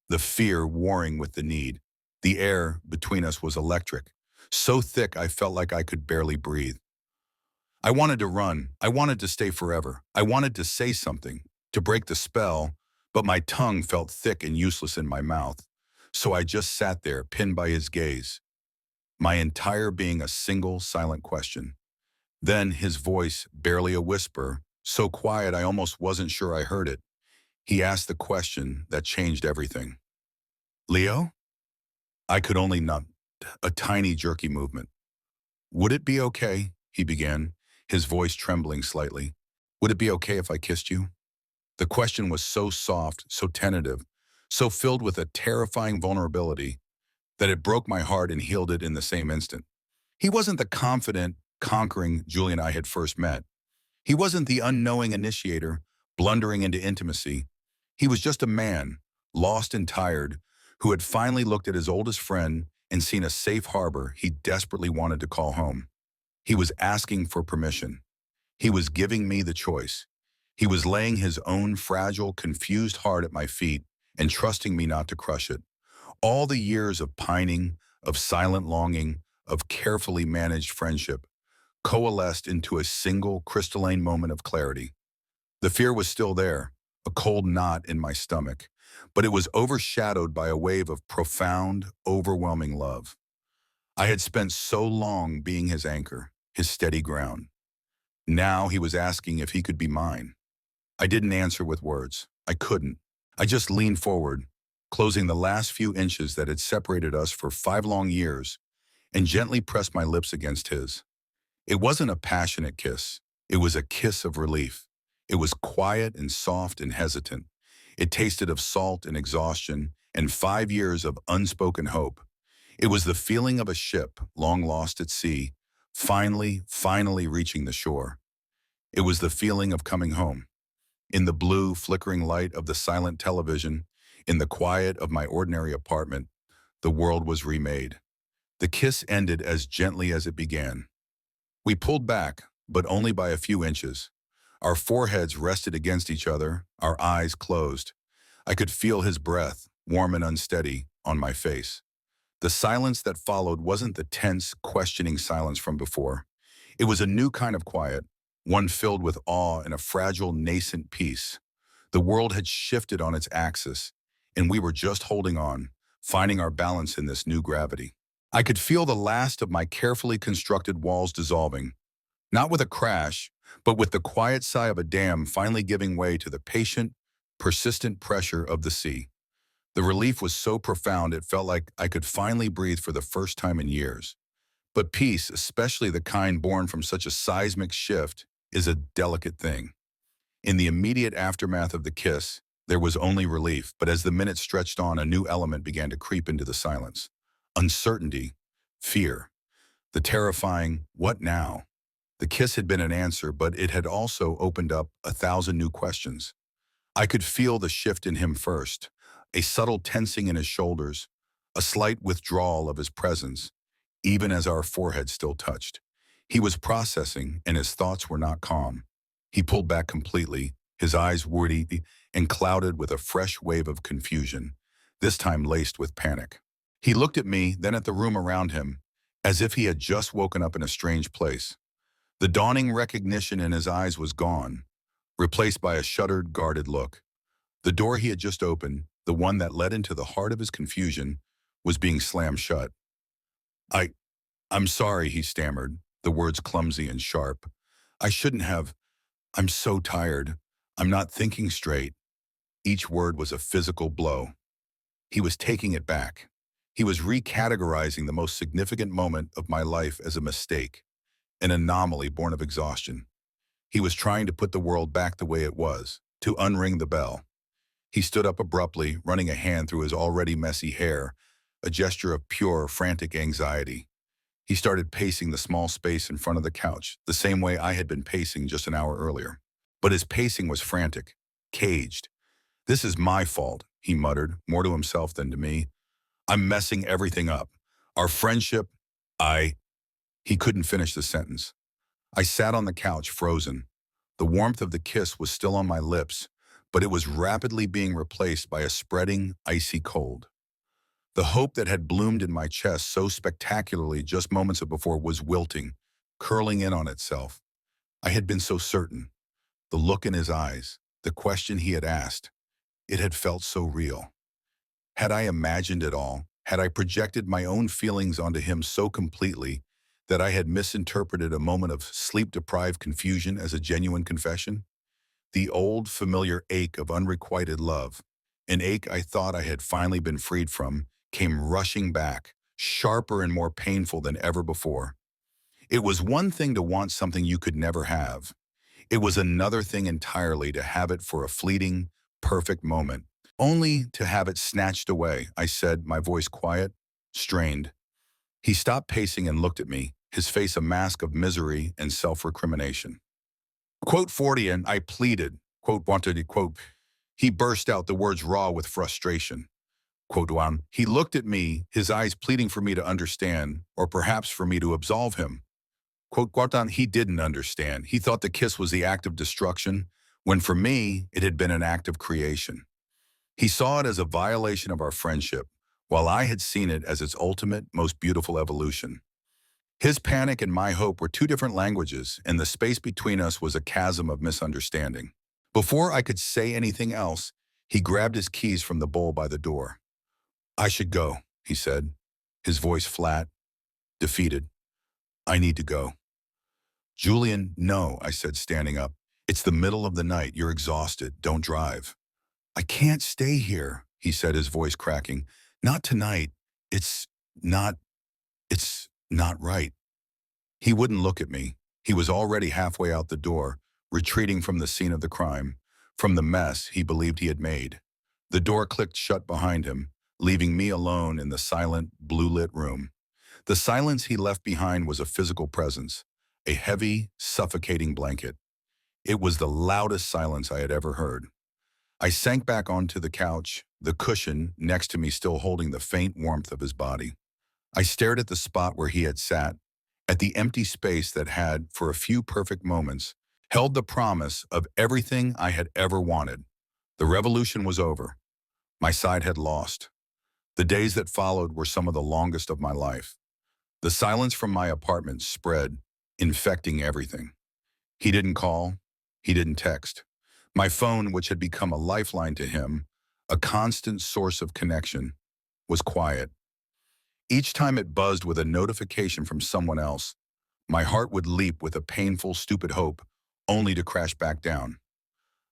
the fear warring with the need. The air between us was electric, so thick I felt like I could barely breathe. I wanted to run. I wanted to stay forever. I wanted to say something, to break the spell, but my tongue felt thick and useless in my mouth. So I just sat there, pinned by his gaze, my entire being a single silent question. Then his voice, barely a whisper, so quiet I almost wasn't sure I heard it. He asked the question that changed everything. Leo? I could only nod, a tiny jerky movement. Would it be okay, he began, his voice trembling slightly. Would it be okay if I kissed you? The question was so soft, so tentative, so filled with a terrifying vulnerability that it broke my heart and healed it in the same instant. He wasn't the confident, conquering Julian I had first met. He wasn't the unknowing initiator, blundering into intimacy. He was just a man, lost and tired, who had finally looked at his oldest friend and seen a safe harbor he desperately wanted to call home. He was asking for permission. He was giving me the choice. He was laying his own fragile, confused heart at my feet and trusting me not to crush it. All the years of pining, of silent longing, of carefully managed friendship coalesced into a single crystalline moment of clarity. The fear was still there, a cold knot in my stomach, but it was overshadowed by a wave of profound, overwhelming love. I had spent so long being his anchor, his steady ground. Now he was asking if he could be mine. I didn't answer with words. I couldn't. I just leaned forward, closing the last few inches that had separated us for 5 long years, and gently pressed my lips against his. It wasn't a passionate kiss. It was a kiss of relief. It was quiet and soft and hesitant. It tasted of salt and exhaustion and 5 years of unspoken hope. It was the feeling of a ship long lost at sea, finally reaching the shore. It was the feeling of coming home. In the blue, flickering light of the silent television, in the quiet of my ordinary apartment, the world was remade. The kiss ended as gently as it began. We pulled back, but only by a few inches. Our foreheads rested against each other, our eyes closed. I could feel his breath, warm and unsteady, on my face. The silence that followed wasn't the tense, questioning silence from before. It was a new kind of quiet, one filled with awe and a fragile, nascent peace. The world had shifted on its axis, and we were just holding on, finding our balance in this new gravity. I could feel the last of my carefully constructed walls dissolving, not with a crash, but with the quiet sigh of a dam finally giving way to the patient, persistent pressure of the sea. The relief was so profound it felt like I could finally breathe for the first time in years. But peace, especially the kind born from such a seismic shift, is a delicate thing. In the immediate aftermath of the kiss, there was only relief, but as the minutes stretched on, a new element began to creep into the silence. Uncertainty, fear, the terrifying, what now? The kiss had been an answer, but it had also opened up 1,000 new questions. I could feel the shift in him first, a subtle tensing in his shoulders, a slight withdrawal of his presence, even as our foreheads still touched. He was processing, and his thoughts were not calm. He pulled back completely, his eyes wordy and clouded with a fresh wave of confusion, this time laced with panic. He looked at me, then at the room around him, as if he had just woken up in a strange place. The dawning recognition in his eyes was gone, replaced by a shuttered, guarded look. The door he had just opened, the one that led into the heart of his confusion, was being slammed shut. I, I'm sorry, he stammered, the words clumsy and sharp. I shouldn't have. I'm so tired. I'm not thinking straight. Each word was a physical blow. He was taking it back. He was recategorizing the most significant moment of my life as a mistake, an anomaly born of exhaustion. He was trying to put the world back the way it was, to unring the bell. He stood up abruptly, running a hand through his already messy hair, a gesture of pure, frantic anxiety. He started pacing the small space in front of the couch, the same way I had been pacing just an hour earlier. But his pacing was frantic, caged. "This is my fault," he muttered, more to himself than to me. "I'm messing everything up. Our friendship, I—" He couldn't finish the sentence. I sat on the couch, frozen. The warmth of the kiss was still on my lips, but it was rapidly being replaced by a spreading, icy cold. The hope that had bloomed in my chest so spectacularly just moments before was wilting, curling in on itself. I had been so certain. The look in his eyes, the question he had asked, it had felt so real. Had I imagined it all? Had I projected my own feelings onto him so completely that I had misinterpreted a moment of sleep-deprived confusion as a genuine confession? The old, familiar ache of unrequited love, an ache I thought I had finally been freed from, came rushing back, sharper and more painful than ever before. It was one thing to want something you could never have. It was another thing entirely to have it for a fleeting, perfect moment, only to have it snatched away. I said, my voice quiet, strained. He stopped pacing and looked at me, his face a mask of misery and self-recrimination. Quote 40, and I pleaded, quote wanted, quote, he burst out, the words raw with frustration. Quote one, he looked at me, his eyes pleading for me to understand, or perhaps for me to absolve him. Quote, Guardan, he didn't understand. He thought the kiss was the act of destruction, when for me, it had been an act of creation. He saw it as a violation of our friendship, while I had seen it as its ultimate, most beautiful evolution. His panic and my hope were two different languages, and the space between us was a chasm of misunderstanding. Before I could say anything else, he grabbed his keys from the bowl by the door. I should go, he said, his voice flat, defeated. I need to go. Julian, no, I said, standing up. It's the middle of the night. You're exhausted. Don't drive. I can't stay here, he said, his voice cracking. Not tonight. It's not right. He wouldn't look at me. He was already halfway out the door, retreating from the scene of the crime, from the mess he believed he had made. The door clicked shut behind him, leaving me alone in the silent, blue-lit room. The silence he left behind was a physical presence, a heavy, suffocating blanket. It was the loudest silence I had ever heard. I sank back onto the couch, the cushion next to me still holding the faint warmth of his body. I stared at the spot where he had sat, at the empty space that had, for a few perfect moments, held the promise of everything I had ever wanted. The revolution was over. My side had lost. The days that followed were some of the longest of my life. The silence from my apartment spread, infecting everything. He didn't call. He didn't text. My phone, which had become a lifeline to him, a constant source of connection, was quiet. Each time it buzzed with a notification from someone else, my heart would leap with a painful, stupid hope, only to crash back down.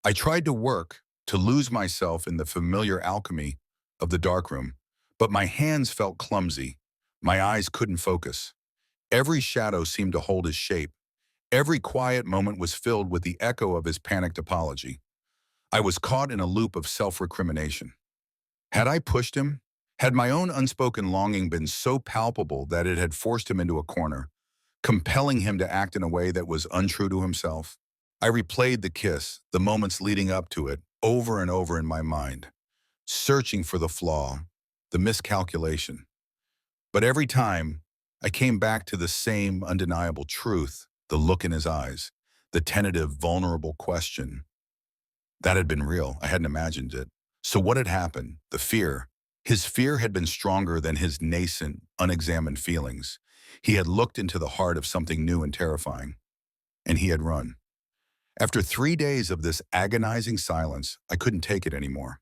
I tried to work, to lose myself in the familiar alchemy of the darkroom, but my hands felt clumsy. My eyes couldn't focus. Every shadow seemed to hold his shape. Every quiet moment was filled with the echo of his panicked apology. I was caught in a loop of self-recrimination. Had I pushed him? Had my own unspoken longing been so palpable that it had forced him into a corner, compelling him to act in a way that was untrue to himself? I replayed the kiss, the moments leading up to it, over and over in my mind, searching for the flaw, the miscalculation. But every time, I came back to the same undeniable truth, the look in his eyes, the tentative, vulnerable question. That had been real. I hadn't imagined it. So what had happened? The fear. His fear had been stronger than his nascent, unexamined feelings. He had looked into the heart of something new and terrifying, and he had run. After 3 days of this agonizing silence, I couldn't take it anymore.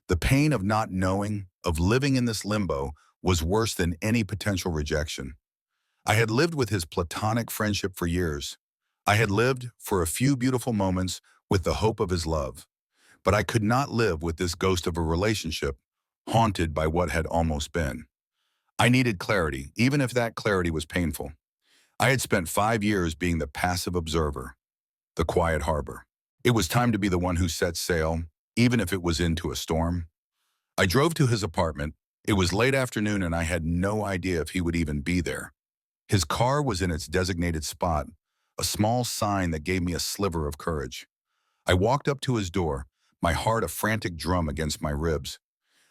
The pain of not knowing, of living in this limbo, was worse than any potential rejection. I had lived with his platonic friendship for years. I had lived for a few beautiful moments with the hope of his love. But I could not live with this ghost of a relationship, haunted by what had almost been. I needed clarity, even if that clarity was painful. I had spent 5 years being the passive observer, the quiet harbor. It was time to be the one who set sail, even if it was into a storm. I drove to his apartment. It was late afternoon and I had no idea if he would even be there. His car was in its designated spot, a small sign that gave me a sliver of courage. I walked up to his door, my heart a frantic drum against my ribs.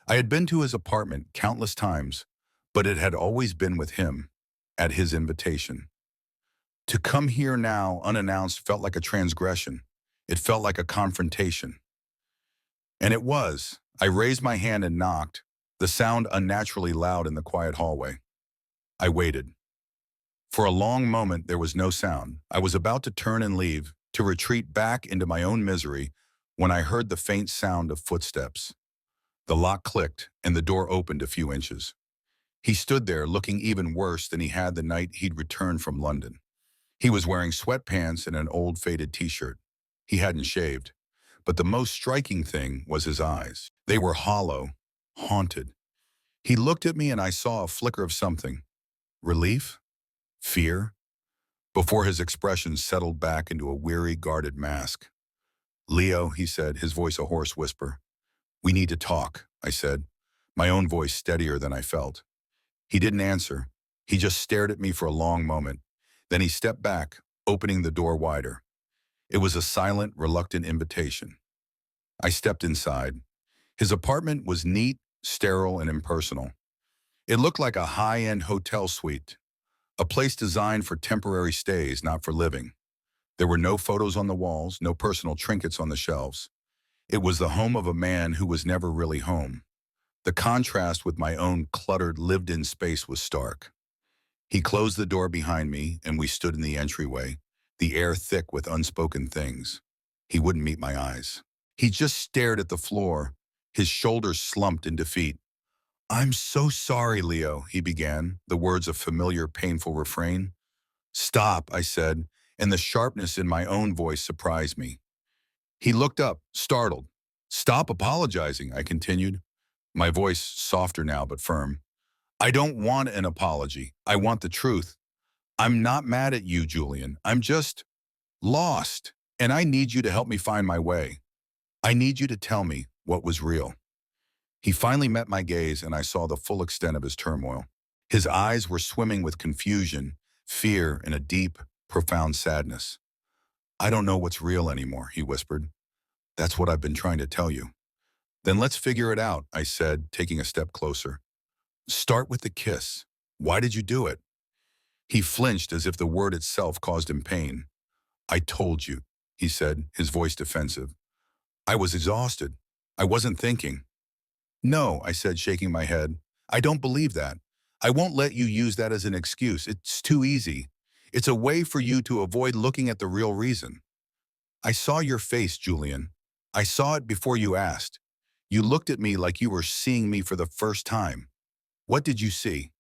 I had been to his apartment countless times, but it had always been with him, at his invitation. To come here now unannounced felt like a transgression. It felt like a confrontation. And it was. I raised my hand and knocked, the sound unnaturally loud in the quiet hallway. I waited. For a long moment, there was no sound. I was about to turn and leave, to retreat back into my own misery, when I heard the faint sound of footsteps. The lock clicked, and the door opened a few inches. He stood there, looking even worse than he had the night he'd returned from London. He was wearing sweatpants and an old faded t-shirt. He hadn't shaved. But the most striking thing was his eyes. They were hollow, haunted. He looked at me and I saw a flicker of something. Relief? Fear? Before his expression settled back into a weary, guarded mask. "Leo," he said, his voice a hoarse whisper. "We need to talk," I said, my own voice steadier than I felt. He didn't answer. He just stared at me for a long moment. Then he stepped back, opening the door wider. It was a silent, reluctant invitation. I stepped inside. His apartment was neat, sterile, and impersonal. It looked like a high-end hotel suite, a place designed for temporary stays, not for living. There were no photos on the walls, no personal trinkets on the shelves. It was the home of a man who was never really home. The contrast with my own cluttered, lived-in space was stark. He closed the door behind me, and we stood in the entryway, the air thick with unspoken things. He wouldn't meet my eyes. He just stared at the floor, his shoulders slumped in defeat. "I'm so sorry, Leo," he began, the words a familiar, painful refrain. "Stop," I said, and the sharpness in my own voice surprised me. He looked up, startled. "Stop apologizing," I continued, my voice softer now but firm. "I don't want an apology. I want the truth. I'm not mad at you, Julian. I'm just lost, and I need you to help me find my way. I need you to tell me what was real." He finally met my gaze, and I saw the full extent of his turmoil. His eyes were swimming with confusion, fear, and a deep, profound sadness. "I don't know what's real anymore," he whispered. "That's what I've been trying to tell you." "Then let's figure it out," I said, taking a step closer. "Start with the kiss. Why did you do it?" He flinched as if the word itself caused him pain. "I told you," he said, his voice defensive. "I was exhausted. I wasn't thinking." "No," I said, shaking my head. "I don't believe that. I won't let you use that as an excuse. It's too easy. It's a way for you to avoid looking at the real reason. I saw your face, Julian. I saw it before you asked. You looked at me like you were seeing me for the first time. What did you see?"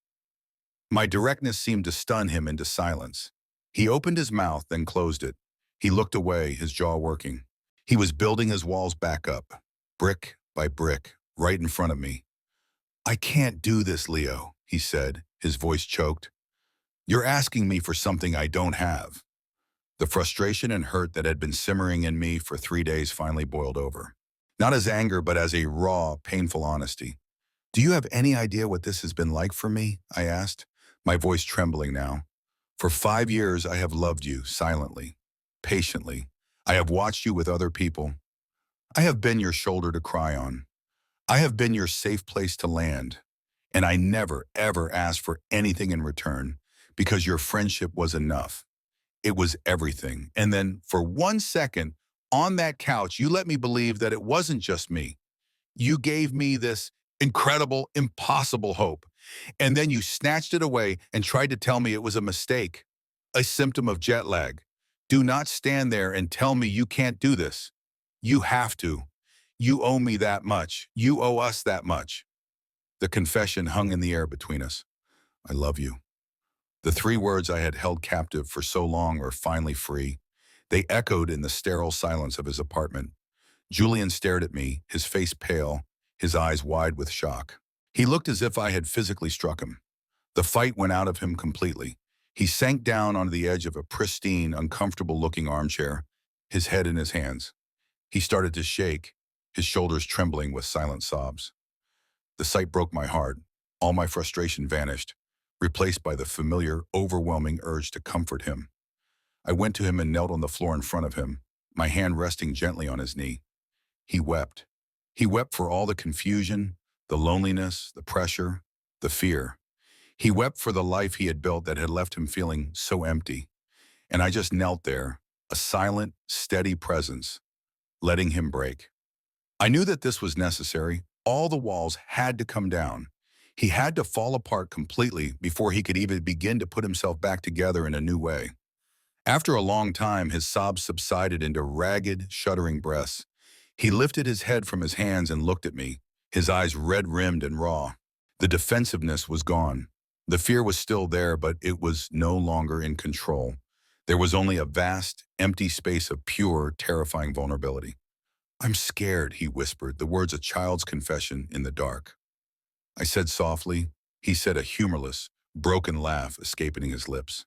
My directness seemed to stun him into silence. He opened his mouth, then closed it. He looked away, his jaw working. He was building his walls back up, brick by brick, right in front of me. "I can't do this, Leo," he said, his voice choked. "You're asking me for something I don't have." The frustration and hurt that had been simmering in me for 3 days finally boiled over. Not as anger, but as a raw, painful honesty. "Do you have any idea what this has been like for me?" I asked, my voice trembling now. "For 5 years, I have loved you silently, patiently. I have watched you with other people. I have been your shoulder to cry on. I have been your safe place to land. And I never, ever asked for anything in return because your friendship was enough. It was everything. And then, for 1 second, on that couch, you let me believe that it wasn't just me. You gave me this incredible, impossible hope. And then you snatched it away and tried to tell me it was a mistake, a symptom of jet lag. Do not stand there and tell me you can't do this. You have to. You owe me that much. You owe us that much." The confession hung in the air between us. "I love you." The 3 words I had held captive for so long were finally free. They echoed in the sterile silence of his apartment. Julian stared at me, his face pale, his eyes wide with shock. He looked as if I had physically struck him. The fight went out of him completely. He sank down onto the edge of a pristine, uncomfortable-looking armchair, his head in his hands. He started to shake, his shoulders trembling with silent sobs. The sight broke my heart. All my frustration vanished, replaced by the familiar, overwhelming urge to comfort him. I went to him and knelt on the floor in front of him, my hand resting gently on his knee. He wept. He wept for all the confusion, the loneliness, the pressure, the fear. He wept for the life he had built that had left him feeling so empty. And I just knelt there, a silent, steady presence, letting him break. I knew that this was necessary. All the walls had to come down. He had to fall apart completely before he could even begin to put himself back together in a new way. After a long time, his sobs subsided into ragged, shuddering breaths. He lifted his head from his hands and looked at me, his eyes red-rimmed and raw. The defensiveness was gone. The fear was still there, but it was no longer in control. There was only a vast, empty space of pure, terrifying vulnerability. "I'm scared," he whispered, the words a child's confession in the dark. I said softly. He said a humorless, broken laugh escaping his lips.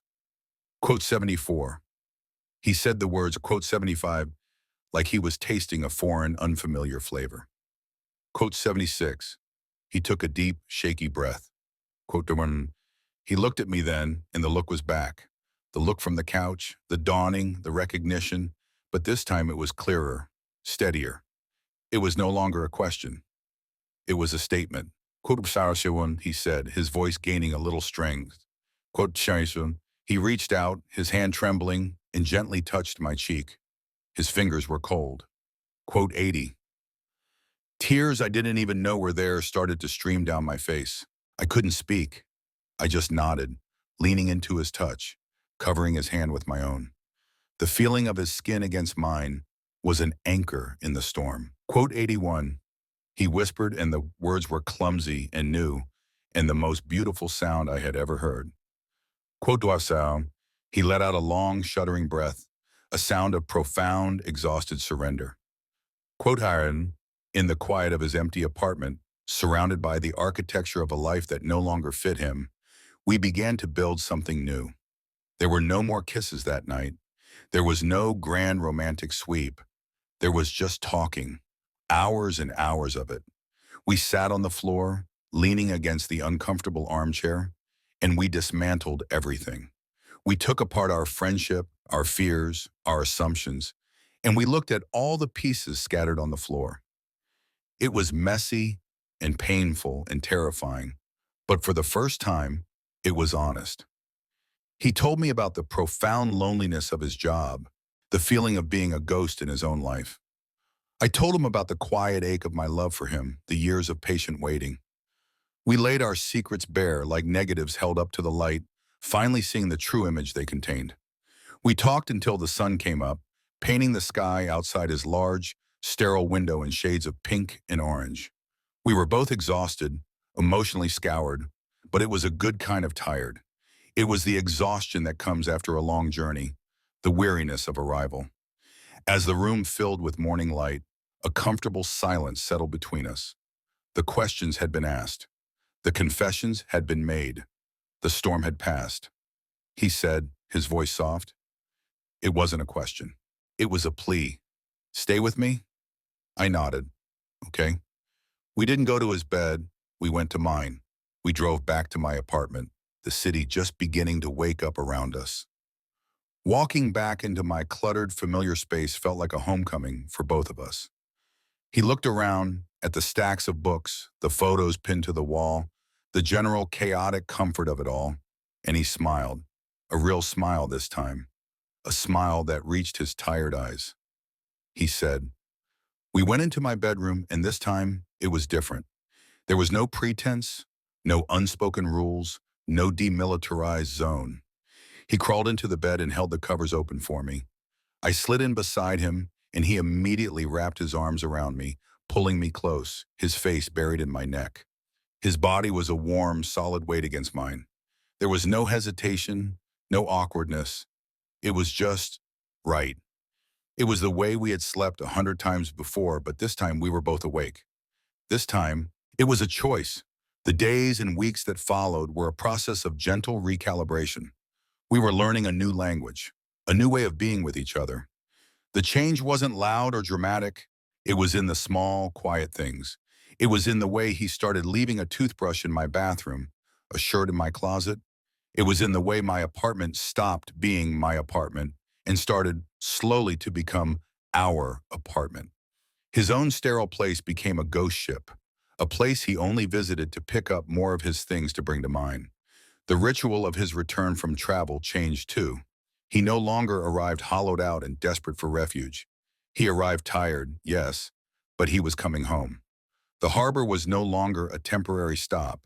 Quote 74. He said the words, quote 75, like he was tasting a foreign, unfamiliar flavor. Quote 76. He took a deep, shaky breath. Quote 1. He looked at me then, and the look was back. The look from the couch, the dawning, the recognition, but this time it was clearer, steadier. It was no longer a question. It was a statement. Quote Sarashiwan, he said, his voice gaining a little strength. Quote Sarashiwan. He reached out, his hand trembling, and gently touched my cheek. His fingers were cold. Quote 80. Tears I didn't even know were there started to stream down my face. I couldn't speak. I just nodded, leaning into his touch, covering his hand with my own. The feeling of his skin against mine was an anchor in the storm. Quote 81. He whispered, and the words were clumsy and new, and the most beautiful sound I had ever heard. Quote Doisao. He let out a long, shuddering breath, a sound of profound, exhausted surrender. Quote Hiren, in the quiet of his empty apartment, surrounded by the architecture of a life that no longer fit him, we began to build something new. There were no more kisses that night. There was no grand romantic sweep. There was just talking, hours and hours of it. We sat on the floor, leaning against the uncomfortable armchair, and we dismantled everything. We took apart our friendship, our fears, our assumptions, and we looked at all the pieces scattered on the floor. It was messy and painful and terrifying, but for the first time, it was honest. He told me about the profound loneliness of his job, the feeling of being a ghost in his own life. I told him about the quiet ache of my love for him, the years of patient waiting. We laid our secrets bare like negatives held up to the light, finally seeing the true image they contained. We talked until the sun came up, painting the sky outside his large, sterile window in shades of pink and orange. We were both exhausted, emotionally scoured, but it was a good kind of tired. It was the exhaustion that comes after a long journey, the weariness of arrival. As the room filled with morning light, a comfortable silence settled between us. The questions had been asked. The confessions had been made. The storm had passed. He said, his voice soft, "It wasn't a question. It was a plea. Stay with me?" I nodded. Okay. We didn't go to his bed. We went to mine. We drove back to my apartment, the city just beginning to wake up around us. Walking back into my cluttered, familiar space felt like a homecoming for both of us. He looked around at the stacks of books, the photos pinned to the wall, the general chaotic comfort of it all, and he smiled, a real smile this time, a smile that reached his tired eyes. He said, "We went into my bedroom, and this time it was different. There was no pretense, no unspoken rules, no demilitarized zone." He crawled into the bed and held the covers open for me. I slid in beside him, and he immediately wrapped his arms around me, pulling me close, his face buried in my neck. His body was a warm, solid weight against mine. There was no hesitation, no awkwardness. It was just right. It was the way we had slept 100 times before, but this time we were both awake. This time, it was a choice. The days and weeks that followed were a process of gentle recalibration. We were learning a new language, a new way of being with each other. The change wasn't loud or dramatic. It was in the small, quiet things. It was in the way he started leaving a toothbrush in my bathroom, a shirt in my closet. It was in the way my apartment stopped being my apartment and started slowly to become our apartment. His own sterile place became a ghost ship, a place he only visited to pick up more of his things to bring to mine. The ritual of his return from travel changed too. He no longer arrived hollowed out and desperate for refuge. He arrived tired, yes, but he was coming home. The harbor was no longer a temporary stop.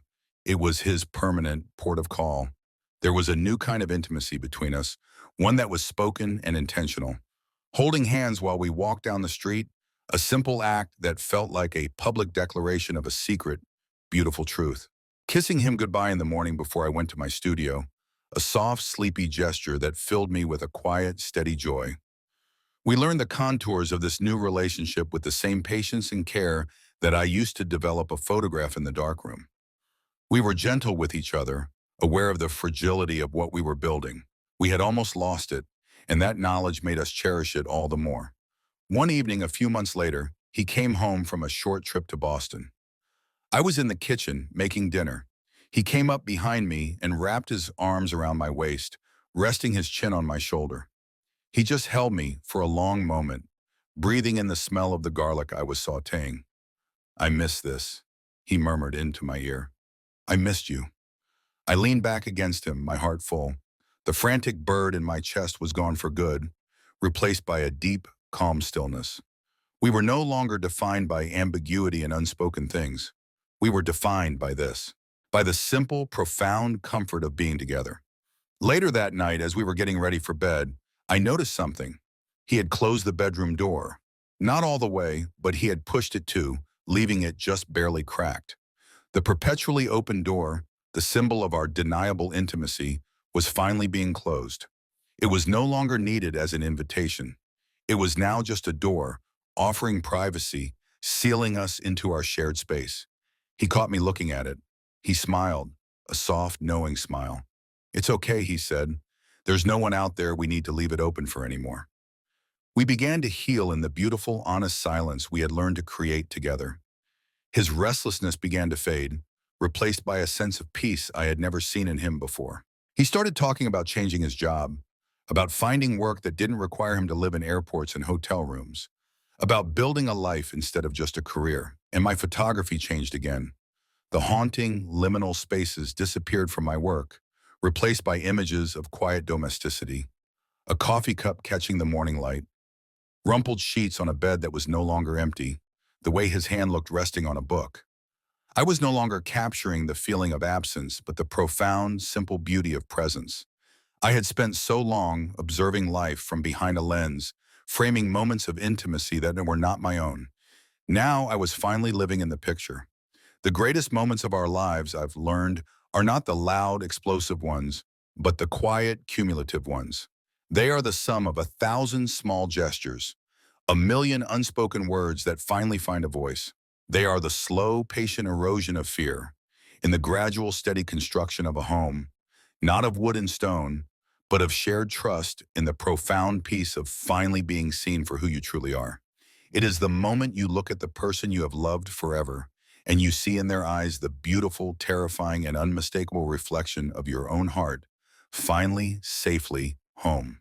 It was his permanent port of call. There was a new kind of intimacy between us, one that was spoken and intentional. Holding hands while we walked down the street, a simple act that felt like a public declaration of a secret, beautiful truth. Kissing him goodbye in the morning before I went to my studio, a soft, sleepy gesture that filled me with a quiet, steady joy. We learned the contours of this new relationship with the same patience and care that I used to develop a photograph in the darkroom. We were gentle with each other, aware of the fragility of what we were building. We had almost lost it, and that knowledge made us cherish it all the more. One evening, a few months later, he came home from a short trip to Boston. I was in the kitchen making dinner. He came up behind me and wrapped his arms around my waist, resting his chin on my shoulder. He just held me for a long moment, breathing in the smell of the garlic I was sautéing. "I miss this," he murmured into my ear. "I missed you." I leaned back against him, my heart full. The frantic bird in my chest was gone for good, replaced by a deep, calm stillness. We were no longer defined by ambiguity and unspoken things. We were defined by this, by the simple, profound comfort of being together. Later that night, as we were getting ready for bed, I noticed something. He had closed the bedroom door. Not all the way, but he had pushed it to, leaving it just barely cracked. The perpetually open door, the symbol of our deniable intimacy, was finally being closed. It was no longer needed as an invitation. It was now just a door, offering privacy, sealing us into our shared space. He caught me looking at it. He smiled, a soft, knowing smile. "It's okay," he said. "There's no one out there we need to leave it open for anymore." We began to heal in the beautiful, honest silence we had learned to create together. His restlessness began to fade, replaced by a sense of peace I had never seen in him before. He started talking about changing his job, about finding work that didn't require him to live in airports and hotel rooms, about building a life instead of just a career. And my photography changed again. The haunting, liminal spaces disappeared from my work, replaced by images of quiet domesticity, a coffee cup catching the morning light, rumpled sheets on a bed that was no longer empty, the way his hand looked resting on a book. I was no longer capturing the feeling of absence, but the profound, simple beauty of presence. I had spent so long observing life from behind a lens, framing moments of intimacy that were not my own. Now I was finally living in the picture. The greatest moments of our lives, I've learned, are not the loud, explosive ones, but the quiet, cumulative ones. They are the sum of 1,000 small gestures, a million unspoken words that finally find a voice. They are the slow, patient erosion of fear, in the gradual, steady construction of a home, not of wood and stone, but of shared trust in the profound peace of finally being seen for who you truly are. It is the moment you look at the person you have loved forever, and you see in their eyes the beautiful, terrifying, and unmistakable reflection of your own heart, finally, safely home.